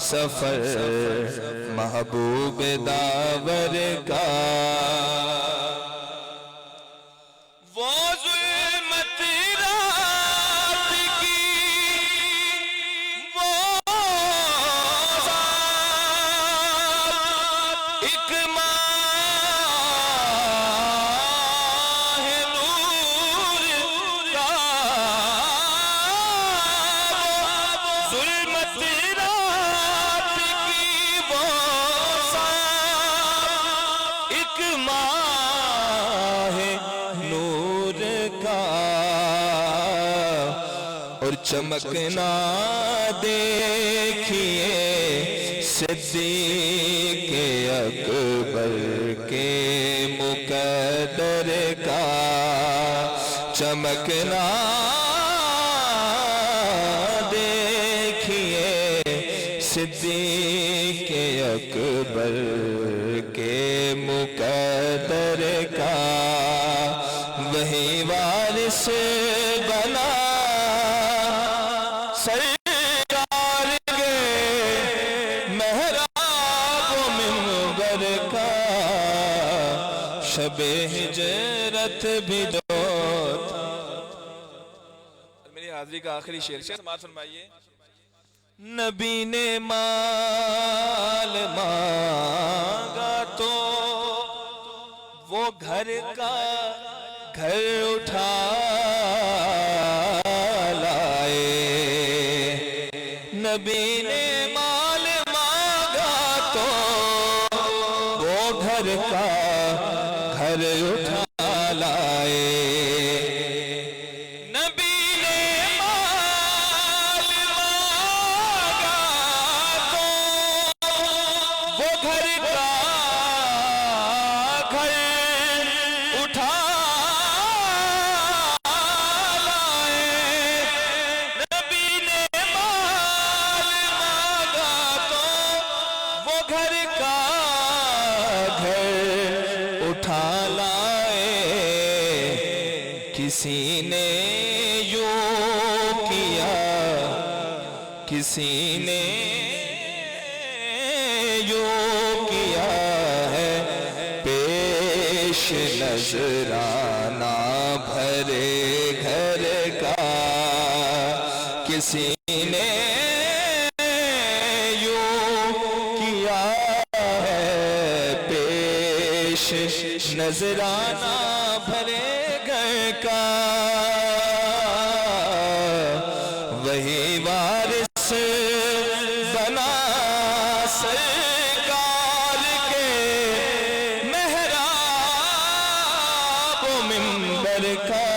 सफर महबूब दावर का। वो ज़ुल्मत रात की वो एक माह नूर का। ज़ुल्मत रात की वो एक माह नूर का। और चमकना देखिए सिद्दीक़ अकबर के मुक़द्दर का। चमकना देखिए सिद्दीक़ अकबर के मुक़द्दर का। वही वारिस बना सरकार के महराब मिंबर का। शबे हिजरत भी जोत। मेरी हाजिरी का आखिरी शेर समाअत फरमाइए। नबी ने माल मांगा तो वो घर का घर उठा लाए। नबी ने माल मांगा तो वो घर का घर उठा लाए। नबी ने माल मांगा तो वो घर का घर उठा लाए। नबी ने माल मांगा तो वो घर का घर उठा लाए। किसी ने यूं किया किसी ने यूं किया है पेश नजराना भरे घर का। किसी ने यूं किया है पेश नजराना भरे घर का। वही वारिस बना सरकार के महराब मिंबर का।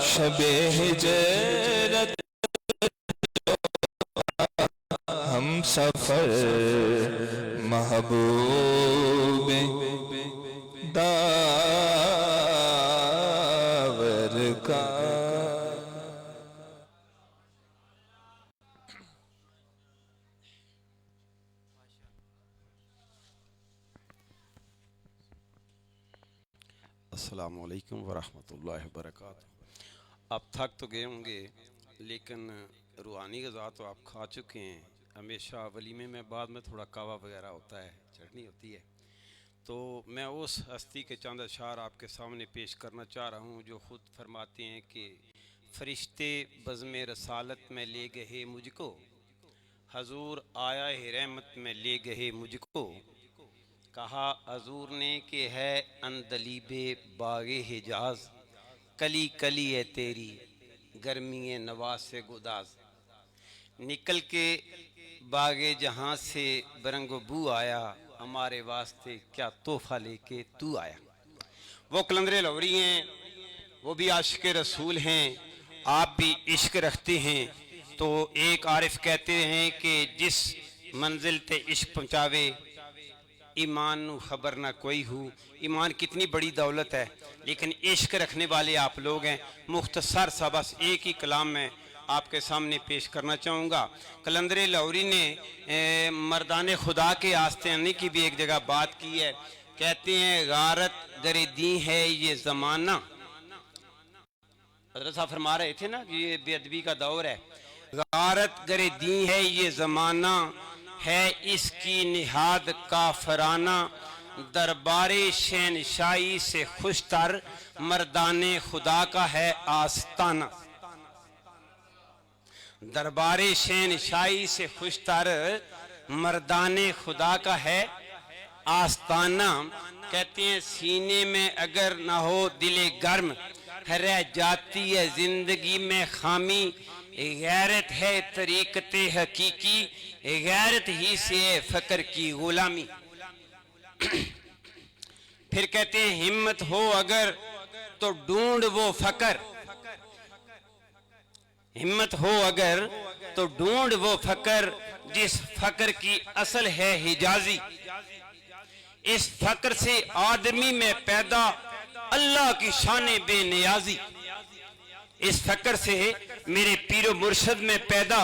शबे हिजरत हम सफर महबूब दावर का। अस्सलामु अलैकुम वरहमतुल्लाहि वबरकातुहू। आप थक तो गए होंगे लेकिन रूहानी ग़ज़ा तो आप खा चुके हैं। हमेशा वलीमे में बाद में थोड़ा कावा वगैरह होता है, चटनी होती है। तो मैं उस हस्ती के चंद अशार आपके सामने पेश करना चाह रहा हूँ जो ख़ुद फरमाते हैं कि फ़रिश्ते बज़्म रसालत में ले गए मुझको, हजूर आया है रहमत में ले गए मुझको। कहा हजूर ने कि है अंदलीबे बागे हिजाज, कली कली है तेरी गर्मी नवाज से गुदाज। निकल के बागे जहाँ से बरंगो बू आया, हमारे वास्ते क्या तोहफा लेके तू आया। वो कलंदर लौरी हैं, वो भी आशिक रसूल हैं, आप भी इश्क रखते हैं। तो एक आरिफ कहते हैं कि जिस मंजिल ते इश्क पहुँचावे ईमान नू खबर ना कोई हो। ईमान कितनी बड़ी दौलत है, लेकिन इश्क रखने वाले आप लोग हैं। मुख्तसर सा बस एक ही कलाम में आपके सामने पेश करना चाहूँगा। कलंदर लाहौरी ने मर्दान खुदा के आस्ताने की भी एक जगह बात की है। कहते हैं गारत दरे दी है ये ज़माना। हज़रत साहब फरमा रहे थे ना कि ये बेअदबी का दौर है। गारत गरे दी है ये ज़माना, है इसकी निहाद काफराना। दरबारे शहनशाही से खुशतर, मर्दाने खुदा का है आस्ताना। दरबारे शहनशाही से खुशतर, मर्दाने खुदा का है आस्ताना। कहते हैं सीने में अगर ना हो दिले गर्म, रह जाती है जिंदगी में खामी। गैरत है तरीक़ते हकीकी, गैरत ही से फ़क्र की गुलामी। फिर कहते हैं हिम्मत हो अगर तो ढूंढ वो फ़क्र, हिम्मत हो अगर तो ढूंढ वो फ़क्र, जिस फ़क्र की असल है हिजाजी। इस फ़क्र से आदमी में पैदा अल्लाह की शान बेनियाजी। इस फ़क्र से मेरे पीरो मुर्शद में पैदा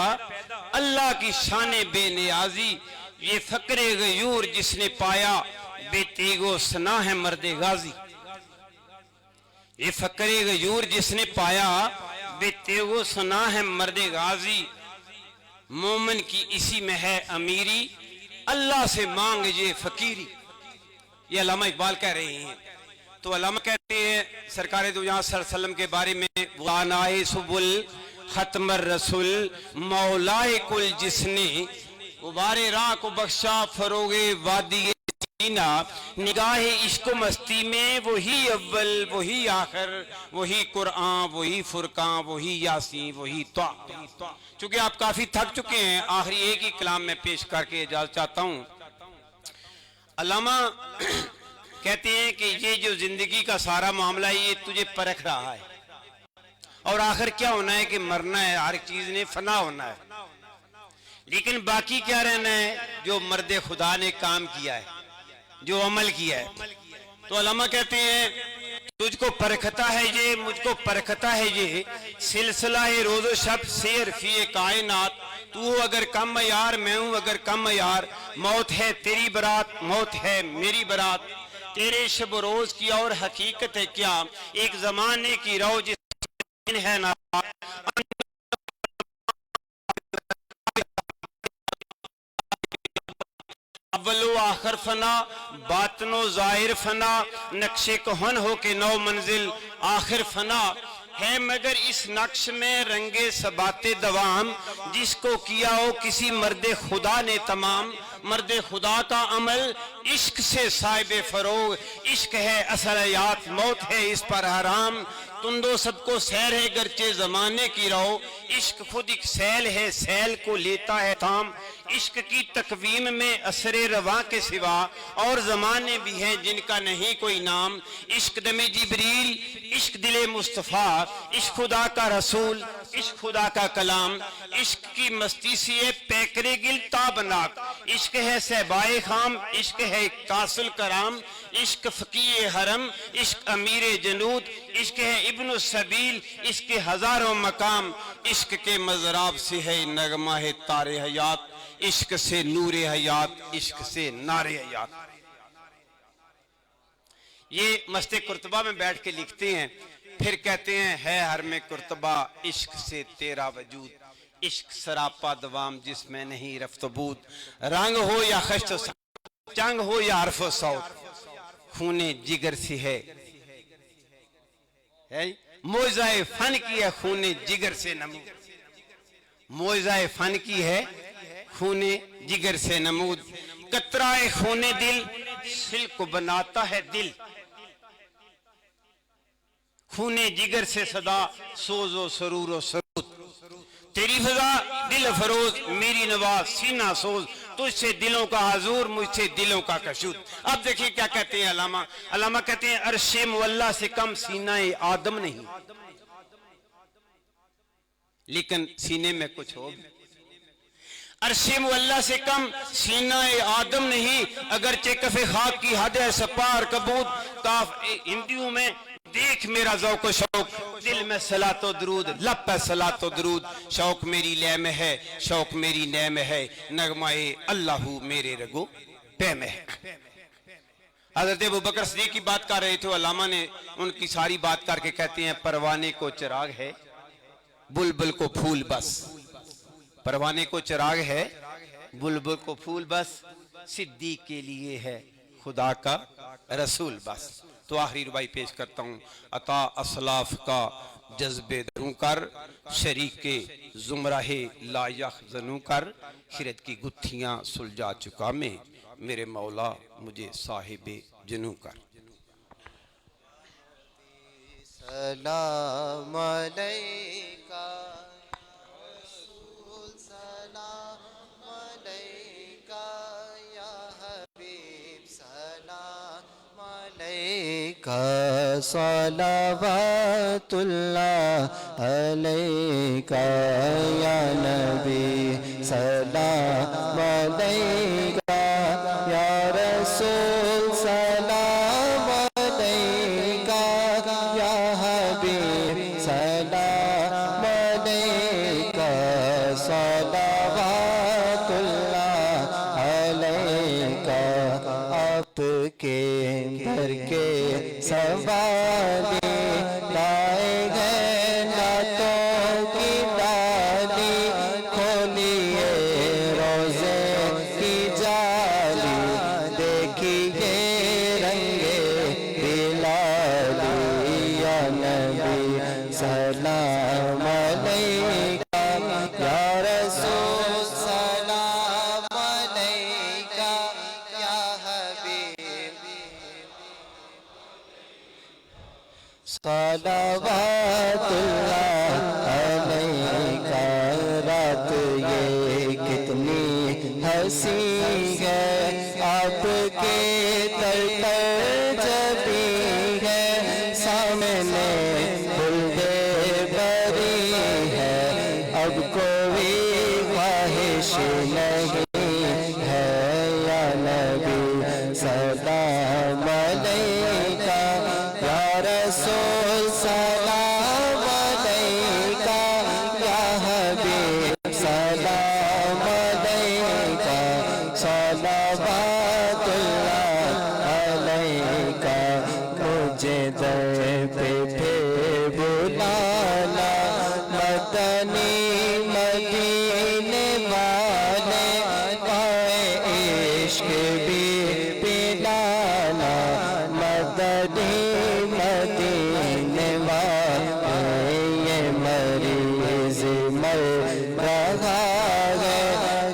अल्लाह की शान बेनियाजी। ये फ़क्र गयूर जिसने पाया, बेतेगो सना है मर्दे गाजी। ये फ़क्र गयूर जिसने पाया, बेतेगो सना है मर्दे गाजी। मोमिन की इसी में है अमीरी, अल्लाह से मांग ये फ़कीरी। ये अल्लामा इकबाल कह रहे हैं। तो अल्लामा कहते हैं सरकार दो जहां सल्लल्लाहु अलैहि वसल्लम के बारे में, वानाए सुबुल खत्मर रसूल मौलाए कुल, जिसने गुबारे राह को बख्शा फरोगे वादी सीना। निगाहे इश्क मस्ती में वही अव्वल वही आखिर, वही कुरान वही फुरकान वही यासीन वही त्वा। चूंकि आप काफी थक चुके हैं, आखिरी एक ही कलाम में पेश करके इजाजत चाहता हूं। अल्लामा कहते हैं कि ये जो जिंदगी का सारा मामला है, ये तुझे परख रहा है, और आखिर क्या होना है कि मरना है, हर चीज ने फना होना है, लेकिन बाकी क्या रहना है? जो मर्दे खुदा ने काम किया है, जो अमल किया है। तो अल्लामा कहते हैं तुझको परखता है ये, मुझको परखता है ये, सिलसिला है रोजो शब शेर फी कायनात। तू अगर कम यार, मैं हूं अगर कम यार। मौत है तेरी बरात, मौत है मेरी बरात। तेरे शब रोज की और हकीकत है क्या, एक जमाने की रो जिस है ना। अव्वलो आखिर फना, बातनो जाहिर फना। नक्शे कोहन हो के नौ मंजिल आखिर फना है, मगर इस नक्श में रंगे सबाते दवाम। जिसको किया हो किसी मर्दे खुदा ने तमाम। मर्दे खुदा का अमल इश्क से साहिब फरोग। इश्क है असल हयात, मौत है इस पर हराम। तुम दो सबको सैर है गरचे जमाने की रहो। इश्क खुद एक सैल है, सैल को लेता है थाम। इश्क की तकवीम में असरे रवा के सिवा और जमाने भी हैं जिनका नहीं कोई नाम। इश्क दमे जिब्रील, इश्क दिले मुस्तफ़ा, इश्क खुदा का रसूल, इश्क खुदा का कलाम। इश्क की मस्ती से पैकरे गिल ताबनाक। इश्क है सहबाए खाम, इश्क है कासिल कराम। इश्क फकीए हरम, इश्क अमीरे जनूद। इश्क है इब्न सबील, इश्क हजारों मकाम। इश्क के मजराब से है नगमा है तारे हयात। इश्क से नूरे हयात, इश्क से नारे हयात। ये मस्ते कुर्तबा में बैठ के लिखते हैं। फिर कहते हैं है हर में कुर्तबा, इश्क से तेरा वजूद। इश्क सरापा दवाम जिसमें नहीं रफ्तबूद। रंग हो या खश्त जंग हो या हर्फ सौत, खूने जिगर से है मोजाए फन की है खूने जिगर से नमूद। मोजाए फन की है खूने जिगर से नमूद। कतराए खूने दिल सिल को बनाता है दिल। खूने जिगर से सदा सोजो सरूरो सरूद। तेरी फजा दिल फरोज, मेरी नवाज सीना सोज। तुझसे दिलों का हजूर, मुझसे दिलों का कशूद। अब देखिए क्या कहते हैं अल्लामा। अल्लामा कहते हैं अर्शे मुअल्ला से कम सीना आदम नहीं, लेकिन सीने में कुछ हो। अर्शे मुअल्ला से कम सीना आदम नहीं, अगर चेकफे खाक की हद है सपार कबूत। काफ हिंदियों में देख मेरा ज़ौक़ शौक, दिल में सलातो दरूद, लब पे सलातो दरूद। शौक मेरी लय में है, शौक मेरी नय में है। नगमाए अल्लाहू मेरे रगो पे में है। हज़रत अबू बकर सिद्दीक़ की बात कर रहे थे, अल्लामा ने उनकी सारी बात करके कहते हैं परवाने को चिराग है, बुलबुल को फूल बस। परवाने को चिराग है, बुलबुल को फूल बस, सिद्दीक के लिए है खुदा का रसूल बस। तो आखिरी रुबाई पेश करता हूँ। अता असलाफ का जज्बे दरू कर, शरीके जुमराहे लायख जनू कर, खिरत की गुत्थियाँ सुलझा चुका मैं, मेरे मौला मुझे साहिबे जनू कर। सलाम अलैका रसूल, सलाम अलैका या हबीब, सलाम अलैका सलावतुल्लाह अलैका या नबी, सलाम अलैका या रसूल, सलाम अलैका या हबीब, सलाम अलैका सलावतुल्लाह अलैका। आपके घर के सवाले लाए गए नातों की डाली, खोलिए रोजे की जाली, देखिए रंगे बिलाली या नबी, सलाम अलैका या रसूल, सलाम अलैका या हबीब, सलावतुल्लाह अलैका। रात ये कितनी हंसी है, आपके तर जबी है, सामने फुलदे बरी है, अब कोई ख्वाहिश नहीं है या नबी, सलाम अलैका या रसूल, सलाम अलैका या हबीब, सलाम अलैका सलावतुल्लाह अलैका। मुझे दर पे बुलाना मदनी मदीने वाले, पाए इश्क भी पिलाना मदनी मदीने वाले। ये मरीज मर रहा है,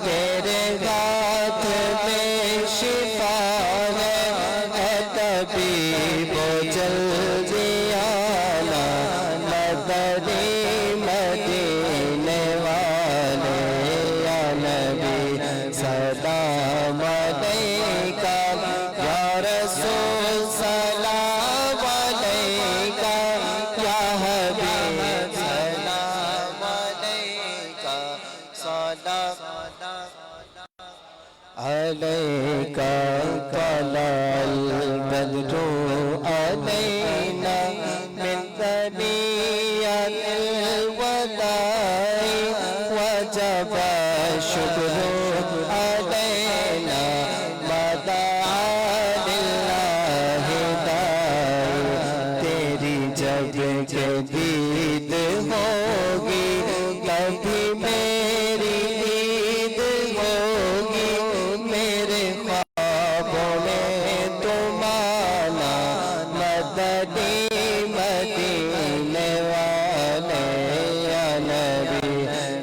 तेरे हाथ में शिफा है, तबीबो जल्दी आना मदनी मदीने वाले या नबी, सलाम अलैका या रसूल, सलाम अलैका या हबीब, सलाम अलैका सलाम अलैका। तलअल बद्रु अलैना मिन तनिय्यतिल वदाई, वजब शुक्रु अलैना मदआ लिल्लाहि दाई। तेरी जब के दीद होगी, तभी मेरी ईद होगी, मेरे ख्वाबों में तुम आना मदनी मदीने वाले या नबी,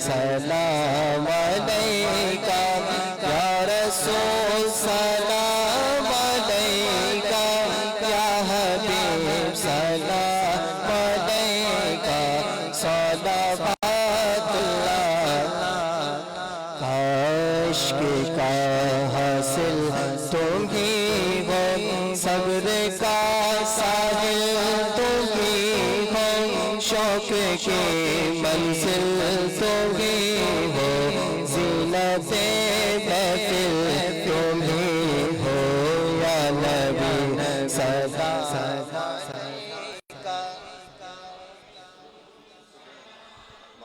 सलाम अलैका या रसूल, सलाम अलैका या हबीब, सलाम अलैका सलावतुल्लाह। काश का हासिल तुम ही हो, सब्र का साहिल तुम ही हो, शौक की मंजिल तुम ही हो, ज़ीनत-ए महफिल तुम ही हो या नबी, सलाम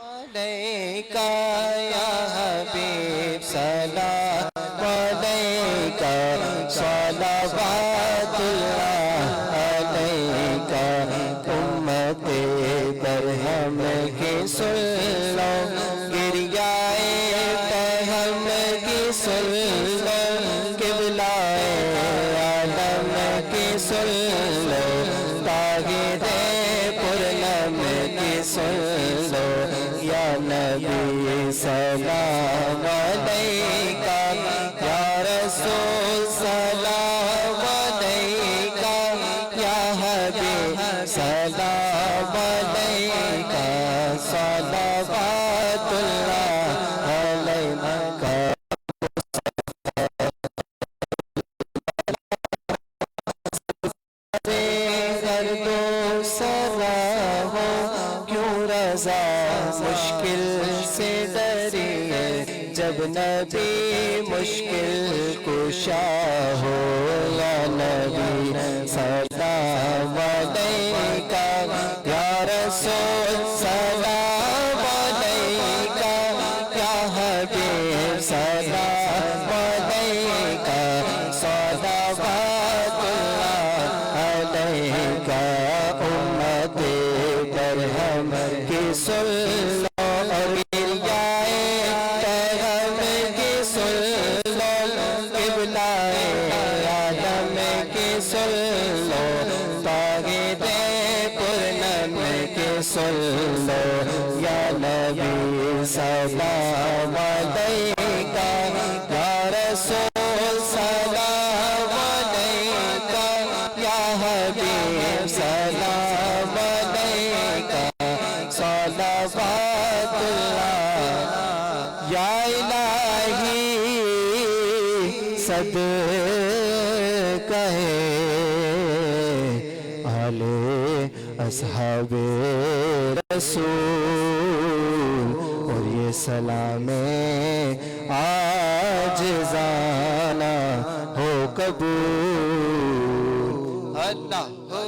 अलैका या हबीब, सलाम अलैका सलावतुल्लाह अलैका। उम्मते बरहम की सुन लो गिरियाए ताहिरे पूर्णम की सुन लो या नबी सलाम अलैका या रसूल सलाम अलैका या हबीब सलाम अलैका सलावतुल्लाह अलैका कर दो सदा हो क्यों रजा मुश्किल से डरिए जब नबी मुश्किल कुशा हो या नबी सलाम अलैका या रसूल सलाम अलैका या हबीब सलाम अलैका सलावतुल्लाह अलैका उम्मत बरहम की सुन लो और गिरियाए पैगम की सुन लो किबलाए आलम की सुन लो तागिदे पूर्णम की सुन लो या नबी सलाम अलैका या रसूल सलाम अलैका या हबीब सलाम अलैका सलावतुल्लाह या इलाही सदका है आले असहाबे रसूल और ये सलामे आज जाना हो कबूल अल्लाह हो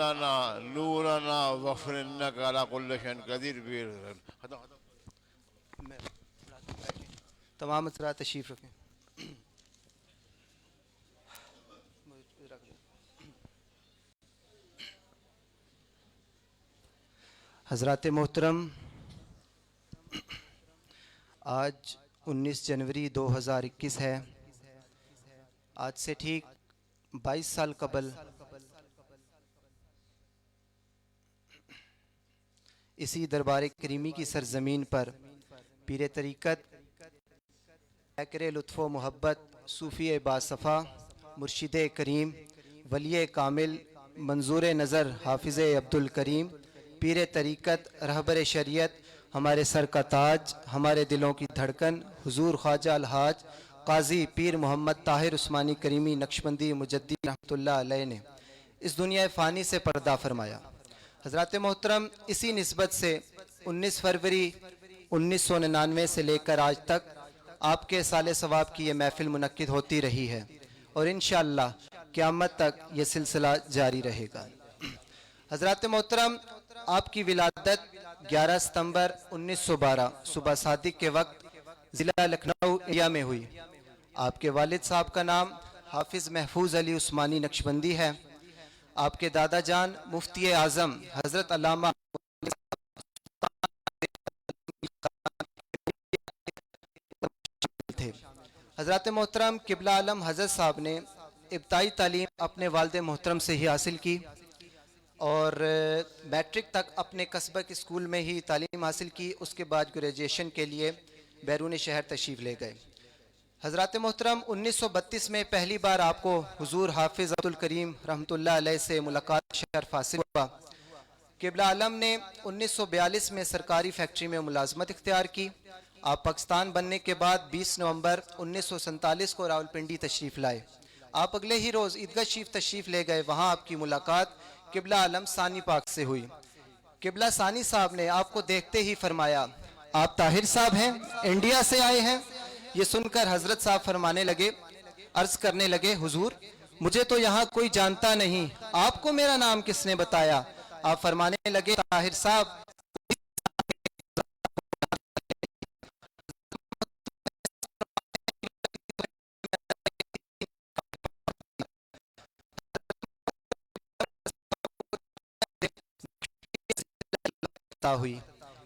अल्लाह नूरना वफ़र इन्नका अला कुल्लि शैइन क़दीर तमाम हज़रात तशरीफ़ रखें। हज़रात मोहतरम, आज 19 जनवरी 2021 है। आज से ठीक 22 साल कबल इसी दरबार करीमी की सरजमीन पर पीर तरीक़त ज़ाकिर लुत्फ़ व मोहब्बत सूफ़ी बासफ़ा मुर्शिद करीम वली कामिल मंजूर नज़र हाफिज़ अब्दुल करीम पीर तरीक़त रहबर शरीयत हमारे सर का ताज हमारे दिलों की धड़कन हुजूर ख्वाजा अलहाज काजी पीर मोहम्मद ताहिर उस्मानी करीमी नक्शबंदी मुजद्दी रहमतुल्लाह अलैह ने इस दुनिया फ़ानी से पर्दा फरमाया। हज़रात मोहतरम, इसी निस्बत से 19 फरवरी 1999 से लेकर आज तक आपके साले सवाब की ये महफिल मुनक्किद होती रही है और इंशाअल्लाह क़यामत तक ये सिलसिला जारी रहेगा। हज़रात मोहतरम, आपकी विलादत 11 सितंबर 1912 सुबह सादिक के वक्त ज़िला लखनऊ इंडिया में हुई। आपके वालिद साहब का नाम हाफिज़ महफूज अली उस्मानी नक्शबंदी है। आपके दादा जान मुफ्ती आज़म हज़रत अल्लामा थे। हज़रत मोहतरम किबला आलम हज़रत साहब ने इब्तदाई तालीम अपने वालिद मोहतरम से ही हासिल की और मैट्रिक तक अपने कस्बा के स्कूल में ही तालीम हासिल की। उसके बाद ग्रेजुएशन के लिए बैरून शहर तशरीफ़ ले गए। हज़रात मोहतरम 1932 में पहली बार आपको हुजूर हाफिज़ अब्दुल करीम रहमतुल्लाह अलैह से मुलाकात शर्फ हासिल हुआ। क़िबला आलम ने 1942 में सरकारी फैक्ट्री में मुलाजमत इख्तियार की। आप पाकिस्तान बनने के बाद 20 नवंबर 1947 को रावलपिंडी तशरीफ़ लाए। आप अगले ही रोज़ ईदगाह शरीफ तशरीफ़ ले गए। वहाँ आपकी मुलाकात क़िबला आलम सानी पाक से हुई। क़िबला सानी साहब ने आपको देखते ही फरमाया, आप ताहिर साहब हैं, इंडिया से आए हैं। ये सुनकर हज़रत साहब फरमाने लगे, अर्ज़ करने लगे, हुजूर मुझे तो यहाँ कोई जानता नहीं, आपको मेरा नाम किसने बताया? आप फरमाने लगे, ताहिर साहब हुई।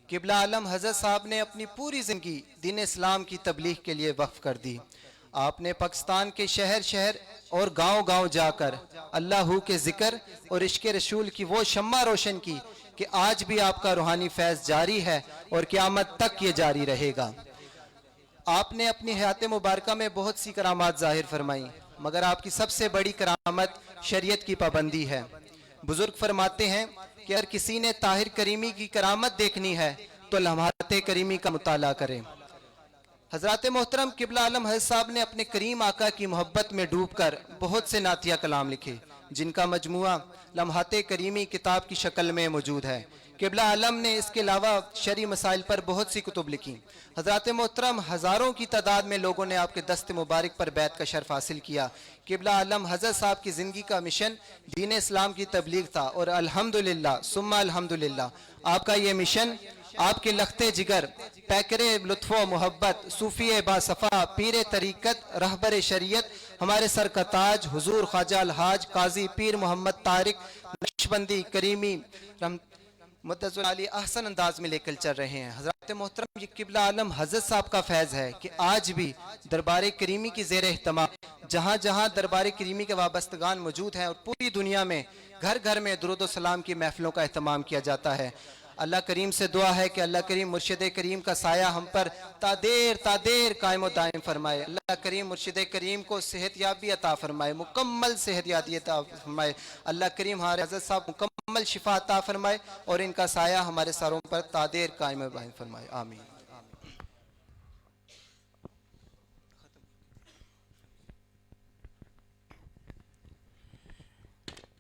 क़िबला आलम हज़रत साहब ने अपनी पूरी ज़िंदगी दीन इस्लाम की तबलीग के लिए वक्फ कर दी। आपने पाकिस्तान के शहर शहर और गांव गांव जाकर अल्लाह के ज़िक्र और इश्क़ रसूल की वो शम्मा रोशन की कि आज भी आपका रूहानी फैज़ जारी है और क़यामत तक ये जारी रहेगा। आपने अपनी हयात मुबारका में बहुत सी करामात ज़ाहिर फरमाई, मगर आपकी सबसे बड़ी करामत शरीयत की पाबंदी है। बुजुर्ग फरमाते हैं कि अगर किसी ने ताहिर करीमी की करामत देखनी है तो लम्हात करीमी का मुताला करें। हज़रात मोहतरम क़िबला आलम हज़रत साहब ने अपने करीम आका की मोहब्बत में डूबकर बहुत से नातिया कलाम लिखे, जिनका मजमुआ लम्हात करीमी किताब की शक्ल में मौजूद है। क़िबला आलम ने इसके अलावा शरई मसाइल पर बहुत सी कुतुब लिखी। हज़रात मोहतरम हज़ारों की तादाद में लोगों ने आपके दस्त मुबारक पर बैत का शर्फ हासिल किया। क़िबला आलम हज़रत साहब की ज़िंदगी का मिशन दीन इस्लाम की तबलीग था और अल्हम्दुलिल्लाह सुम्मा अल्हम्दुलिल्लाह आपका ये मिशन आपके लखते जिगर, पैकरे लुत्फ़ो मोहब्बत, सूफ़ी बासफ़ा, पीर तरीक़त, रहबर शरीयत, हमारे सर का ताज हुजूर ख्वाजा अलहाज काजी पीर मोहम्मद तारिक नक्शबंदी करीमी मुद्दतुल आली अहसन अंदाज में लेकर चल रहे हैं। हज़रत मोहतरम ये क़िबला आलम हज़रत साहब का फैज़ है कि आज भी दरबार करीमी की ज़ेर एहतमाम जहाँ जहाँ दरबार करीमी के वाबस्तगान मौजूद हैं और पूरी दुनिया में घर घर में दुरूद व सलाम की महफ़िलों का एहतमाम किया जाता है। अल्लाह करीम से दुआ है कि अल्लाह करीम मुर्शिद करीम का साया हम पर तादेर कायम व दायम फरमाए। अल्लाह करीम मुर्शिद करीम को सेहतयाबी अता फरमाए, मुकम्मल सेहतयाबी अता फरमाए। अल्लाह करीम हमारे हज़रत साहब मुकम्मल शिफा अता फरमाए और इनका साया हमारे सरों पर तादेर कायम व दायम फरमाए। आमीन।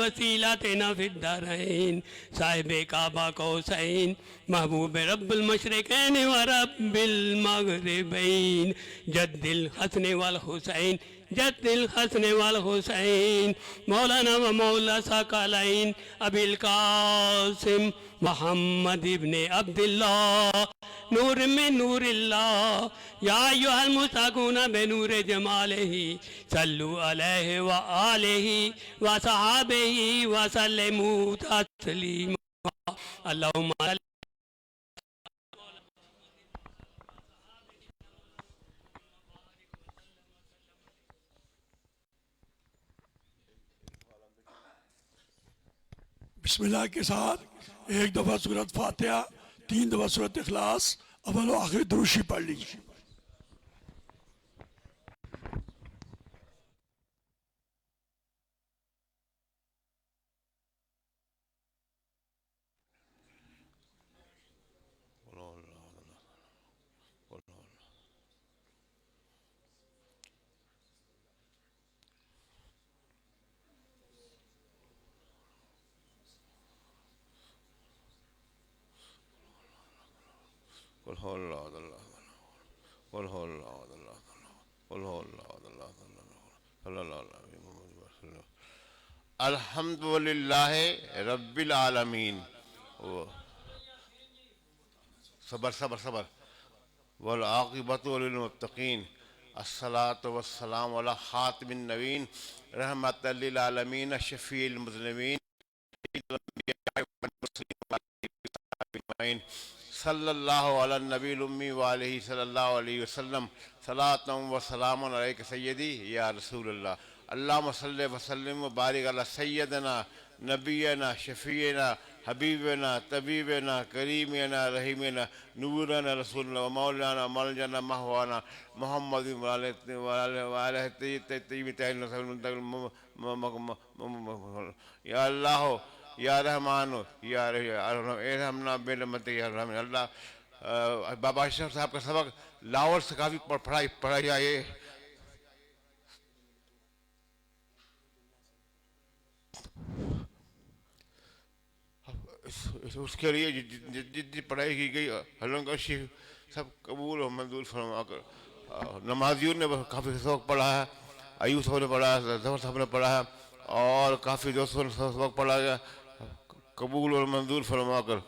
वसीलतना फिर दारैन साहिब काबा कौसैन महबूब रब्बुल मशरिकैन व रब्बिल मगरिबैन जद्दिल हसन वल हुसैन जद्दिल हसन वल हुसैन मौलाना व मौला सकलैन अबिल कासिम मोहम्मद इब्ने अब्दुल्लाह नूर में नूरिल्लाह या अय्युहल मुस्तगूना बेनूर जमालिही सल्लु अलैहि व आलिही व सहाबिही व सल्लिमू तस्लीमा अल्लाहुम्मा बिस्मिल्लाह के साथ एक दफ़ा सूरत फातिहा 3 दफ़ा सूरत इखलास अव्वल व आखिर दुरूशी पढ़ लीजिए। अल्हम्दुलिल्लाह रब्बिल आलमीन। सबर सबर सबर वल आक़िबतु लिल मुत्तक़ीन अस्सलातु वस्सलामु अला खातिमिन नबीन रहमतल लिल आलमीन शफ़ीइल मुज़निबीन अजमईन सल्लल्लाहु अला नबील उम्मी व अलैहि सल्लल्लाहु अलैहि वसल्लम सलातुम व सलामुन अलैका सय्यदी या रसूलल्लाह अल्लाहुम्मा सल्लि व सल्लिम व बारिक अला सय्यदना नबीना शफीना हबीबना तबीबना करीमना रहीमना नूरना रसूलना व मौलाना मौलाना महवाना मोहम्मद या अल्लाह या रहमान या रहमना बेरहमत या रहमान अल्लाह। बाबा अशरफ साहब का सबक लाहौर से काफ़ी पढ़ाई आए। उसके लिए जितनी पढ़ाई की गई हलंगा शेख सब कबूल और मंजूर फरमा कर। नमाजियों ने काफ़ी सबक पढ़ा है, अयूब साहब ने पढ़ा है, जफर साहब ने पढ़ा है और काफ़ी दोस्तों ने सबक पढ़ा गया, कबूल और मंजूर फरमा कर।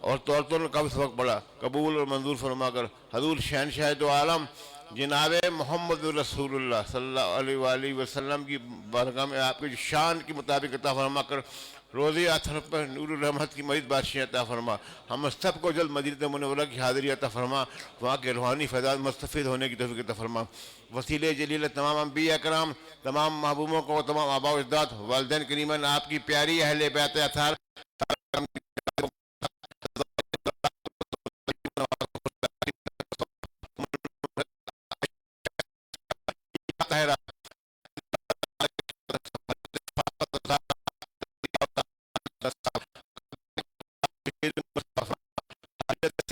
और औरतों ने काफ़ी सबक पढ़ा, कबूल और मंजूर फरमा कर। हजूर शहनशाह दो आलम जनाब मोहम्मद रसूलुल्लाह सल्लल्लाहु अलैहि वसल्लम की बारगाह में आपकी शान के मुताबिक अता फरमा कर रोज़े आथर पर नूर रहमत की मज़ीद बादशाह अता फरमा। हम सबको जल्द मदीना मुनव्वरा की हाज़िरी अता फरमा, वहाँ के रूहानी फ़ैज़ात मुस्तफ़ीद होने की तौफ़ीक़ अता फरमा। वसीले जलील तमाम अंबिया कराम, तमाम महबूबों को, तमाम आबा अजदाद वालिदैन करीमन आपकी प्यारी अहले बैत अतार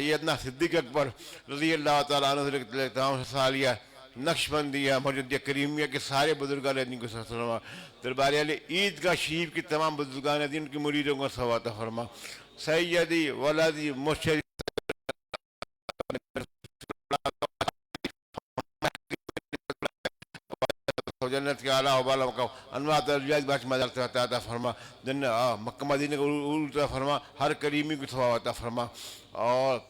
सैयदना सिद्दीक़ अकबर रज़ी अल्लाह तआला अन्हु से तमाम सालिया नक्शबंदिया मौजूदिया करीमिया के सारे बुजुर्गान दीन को फरमा। दरबार अली ईदगाह शरीफ की तमाम बुजुर्गान दीन की मुरीदों को सवात फरमा। सैयदी वलादी मुर्शिद जन्नत के आला वाला मकाम अनवार दर्जात बाच मदद अता फरमा। जन्नत मक्का मदीने को उल्टा फरमा, हर करीमी को सवाब अता फरमा। और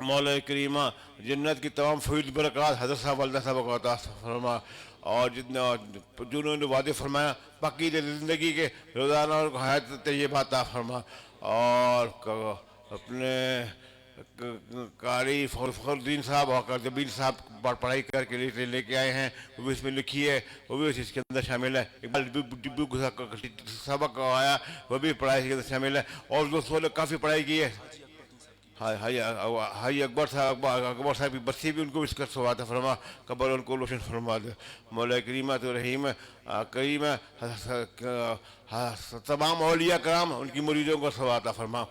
मौला करीमा जन्नत की तमाम फैज़ बरक़ात हज़रत साहब वालिदा साहब को अता फरमा। और जितना जिन्होंने वादे फरमाया बाकी ज़िंदगी के रोज़ाना और हयात तय्यबा अता फरमा। और अपने कारी फखरुद्दीन साहब और जबील साहब पढ़ाई करके लेके आए हैं, वो भी इसमें लिखी है, वो भी इसके अंदर शामिल है। इकबाल डिब्बू सबक आया, वो भी पढ़ाई के अंदर शामिल है। और दोस्तों ने काफ़ी पढ़ाई की है। हाई अकबर साहब की बस्ती भी उनको इसका सवात फरमा, कबर उनको रोशन फरमा दे। मौला करीमा तो रहीम करीम तमाम औलिया कराम उनकी मुरीदों को सवात फरमा।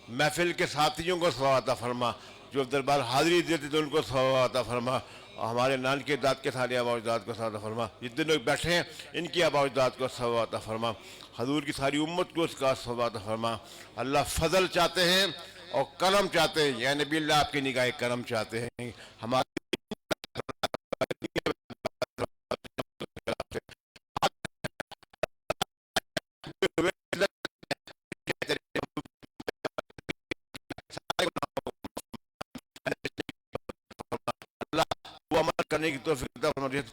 महफिल के साथियों को सवात फरमा, जो दरबार हाजिरी देते थे उनको सवात फरमा। हमारे नान के दाद के सारे आबाजात को सवात फरमा। जितने लोग बैठे हैं इनकी आबाजात को सवात फरमा। हजूर की सारी उम्मत को उसका सवात फरमा। अल्लाह फजल चाहते हैं और करम चाहते हैं, या नबी अल्लाह आपकी निगाह करम चाहते हैं। हमारे करने की तौफीक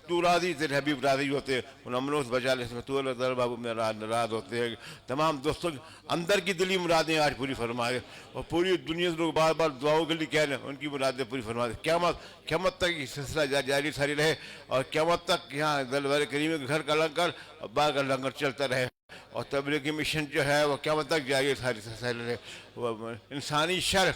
तू राज़ी तेरे हबीब राज़ी होते हैं, उन अमलों से बचा ले तू दर बाबू में नाराज़ होते हैं। तमाम दोस्तों अंदर की दिली मुरादें आज पूरी फरमाए और पूरी दुनिया से लोग बार बार दुआओं के लिए कह रहे हैं, उनकी मुरादें पूरी फरमा दे। क़यामत तक ये सिलसिला जारी सारी रहे और क़यामत तक यहाँ दरबार करीम के घर का लंगर और बाहर का लंगर चलता रहे और तबलीगी मिशन जो है वो क़यामत तक जारी सारी रहे। इंसानी शर,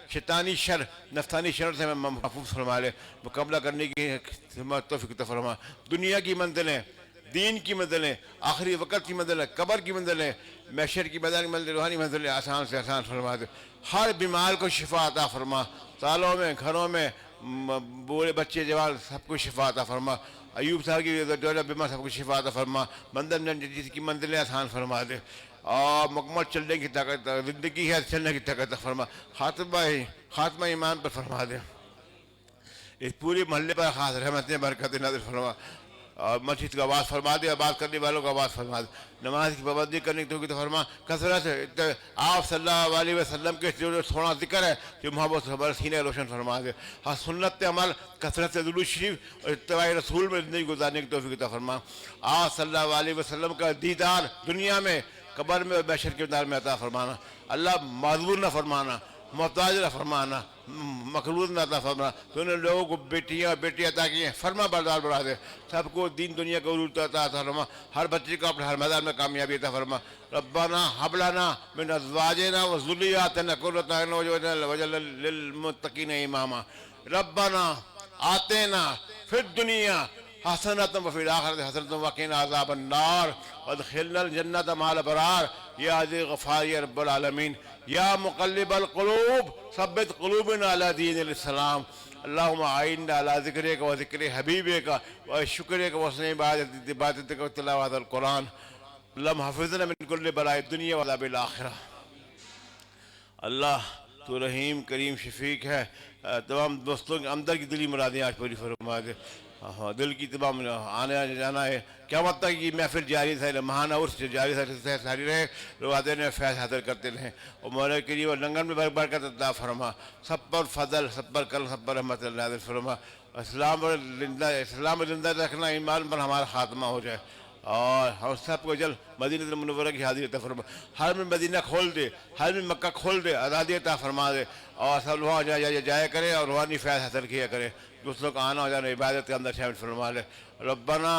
शैतानी शर, नफ्सानी शर से महफूज फरमा ले, मुकाबला करने की तौफीक फरमा। दुनिया की मंजिलें, दीन की मंजिलें, आखिरी वक़्त की मंजिलें, कब्र की मंजिलें, मैशर की मैदान की मंजिलें, रूहानी मंजिलें आसान से आसान फरमा दे। हर बीमार को शिफा अता फरमा। तालों में, घरों में, बूढ़े बच्चे जवान सबको शिफा अता फरमा। अयूब साहब की बीमार सबको शिफा अता फरमा। मंदिर जिसकी मंजिलें आसान फरमा दे और मुकम्मल चलने की ताकत, ज़िंदगी है चलने की ताकत फरमा। खात्मा ईमान पर फरमा दे। इस पूरे मोहल्ले पर खास रहमतें बरकतें नाज़िल फरमा और मस्जिद का आवाज़ फरमा दे, आवाज़ करने वालों को आवाज़ फरमा दे। नमाज की पाबंदी करने की तो फरमा। कसरत आप सल्लल्लाहु अलैहि वसल्लम के जो थोड़ा जिक्र है जो मोहब्बत हमारे सीने रोशन फरमा दे। हाँ सुन्नत अमल, कसरत दुरूद शरीफ और इत्तिबा रसूल में ज़िंदगी गुजारने की तौफीक अता फरमा। आप सल्लल्लाहु अलैहि वसल्लम का दीदार दुनिया में, कब्र में और महशर के मैदान में अता फरमाना। अल्लाह माज़ूर न फरमाना, मोहताज न फरमाना, मखलूत न अता फरमा। तूने लोगों को बेटियाँ बेटियाँ अता की हैं, फरमा बरदार बढ़ा दे। सबको दीन दुनिया को उलूल अता फरमा। हर बच्चे को अपने हर मैदान में कामयाबी अता फरमा। रब्बाना हबलाना मिन अज़वाजिना व ज़ुर्रिय्यातिना क़ुर्रता अय्युन वज'alना लिल-मुत्तक़ीना इमामा। रब्बाना आतेना फिद दुनिया हसनतन व फिल आखिरति हसनतन व क़िना अज़ाबन नार वअदखिलनल जन्नता मअल अबरार या अज़ीज़ गफ़्फ़ार या रब्बल आलमीन या मुक़ल्लिबल क़ुलूब सब्बित क़ुलूबना अला दीनिल इस्लाम। अल्लाहुम्मा आइन्ना अला ज़िक्रिका व ज़िक्रि हबीबिका व शुक्रिका व हुस्नि इबादतिका व तिलावतिल क़ुरआन। अल्लाहुम्मा हफ़िज़ना मिन कुल्लि बलाइ दुनिया व अज़ाबिल आखिरह। अल्लाह तो रहीम करीम शफीक है। तमाम दोस्तों के अंदर की दिली मुरादें आज पूरी फरमा दे। हाँ, दिल की तमाम आने जाना है क़यामत तक ये महफिल जारी रहे, महाना उर्स जारी सारी रहे, लोग आते रहे, फैज़ हासिल करते रहें और मौला करीम और लंगर में बरकत अता फरमा। सब पर फजल, सब पर करम, सब पर रहमत नाज़िल फरमा। इस्लाम और जिंदा रखना, ईमान पर हमारा खात्मा हो जाए और हम सबको जल मदीना मुनव्वरा की हाज़िरी अता फरमा। हर में मदीना खोल दे, हर में मक्का खोल दे, आज़ादी अता फरमा दे और सब वहाँ जाया करे और रूहानी फैज़ हासिल किया करे। दूसरों का आना हो जाना इबादत के अंदर शामिल फरमा ले। रब्बाना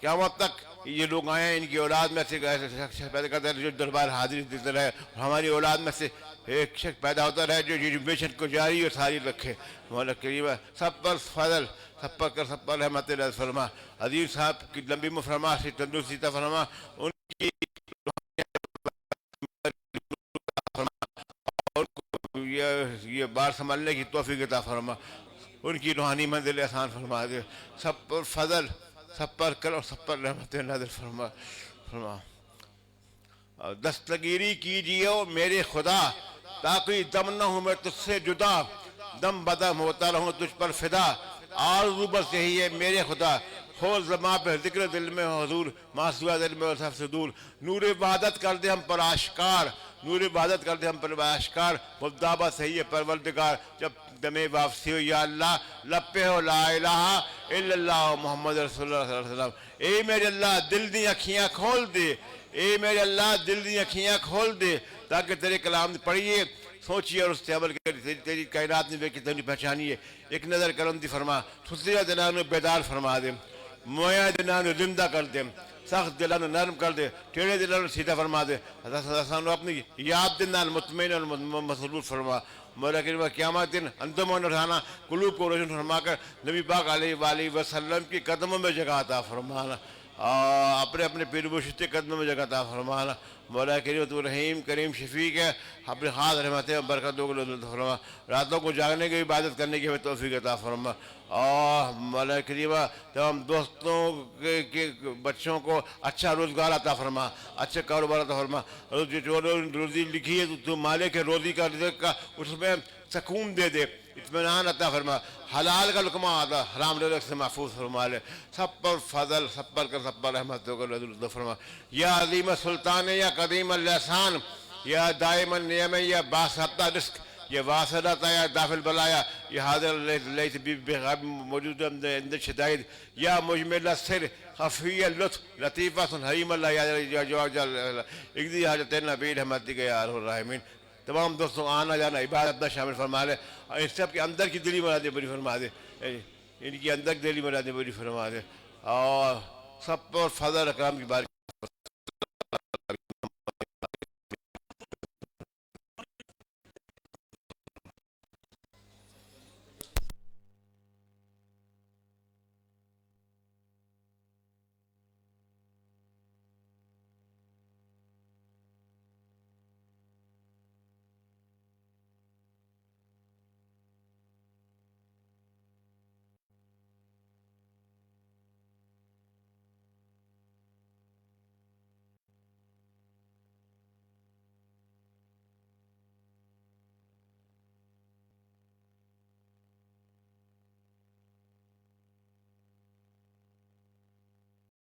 क़यामत तक ये लोग आए हैं, इनकी औलाद में से शख्स पैदा करते रहे जो दरबार हाजिरी देते रहे, हमारी औलाद में से एक शख्स पैदा होता रहे जो एजुकेशन को जारी और सारी रखे। मौला करीम सब पर फजल, सब पर रहमत नाज़िल फरमा। अजीज साहब की लंबी उम्र फरमा, तंदुरुस्ती अता फरमा, उनकी ये बार संभालने की तौफीक अता फरमा, उनकी रूहानी मंजिल आसान फरमा दे। सब पर फजल, सब पर करम, सब पर रहमत नाज़िल फरमा। दस्तगीरी कीजिए मेरे खुदा ताकि दम न हूँ मैं तुझसे जुदा, दम बदम होता रहूँ तुझ पर फिदा। आरज़ू बस यही है मेरे खुदा, हो ज़बां पे ज़िक्र दिल में हुज़ूर, मासूआ दिल में सबसे दूर। नूर इबादत कर दे हम पर आश्कार, नूर इबादत कर दे हम पर आश्कार। मुद्दाबा सही है परवरदिगार जब दमे वापसी हो या अल्लाह लब पे हो ला इलाहा इल्लल्लाह मुहम्मद रसूलुल्लाह सल्लल्लाहु अलैहि वसल्लम। ए मेरे अल्लाह दिल दी अखियाँ खोल दे, ए मेरे अल्लाह दिल दी अखियाँ खोल दे ताकि तेरे कलाम पढ़िए, सोचिए और उससे अमल करिए। तेरी कायनात ने बेकी तेरी पहचानिए। एक नज़र करम दी फरमा, सुसिया दिलानो बेदार फरमा दे, मोया दिलानो जिंदा कर दे, सख्त दिलानो नरम कर दे, टेढ़े दिलानो सीधा फरमा दे। अपनी याद दिलान मुतमईन और मसरूर फरमा। मौला करीम क़यामत दिन अंतमों उठाना, कुलूब को रोशन फरमा कर नबी पाक अलैहि वसल्लम की कदमों में जगह अता फरमाना, अपने अपने पीर मुर्शिद के कदमों में जगह अता फरमाना। मौला करीम तो रहीम करीम शफीक है, अपने खास रहमतें बरकत फरमा। रातों को जागने की इबादत करने की हमें तौफीक अता फरमा और मौला करीम तमाम दोस्तों के बच्चों को अच्छा रोज़गार अता फरमा, अच्छा कारोबार अता फरमा। जो रोज़ी लिखी है तो मालिक है रोज़ी का रिज़्क़ का, उसमें सकून दे दे, इत्मीनान अता फरमा। हलाल का लुक़मा आता हराम रिज़्क़ से महफूज फरमा ले। सब पर फजल, सब पर रहमत फरमा। या अज़ीम सुल्तान या कदीम लसान या दाइमन नियम या बासता रिस्क या वासलता या दाफिल बलाया या हादिर मौजूद अंदर शदाइद या मुजमिल सिर खफिया लुत्फ लतीफ़ा सुन हरीम अल्लाह या इकदी हाजत नबी रहमत के यार रहमीन। तमाम दोस्तों आना जाना इबादत में शामिल फरमा ले। इन सब के अंदर की दिली मुरादें पूरी फरमा दे, इनकी अंदर की दिली मुरादें पूरी फरमा दे और सब पर फजल अकराम की बात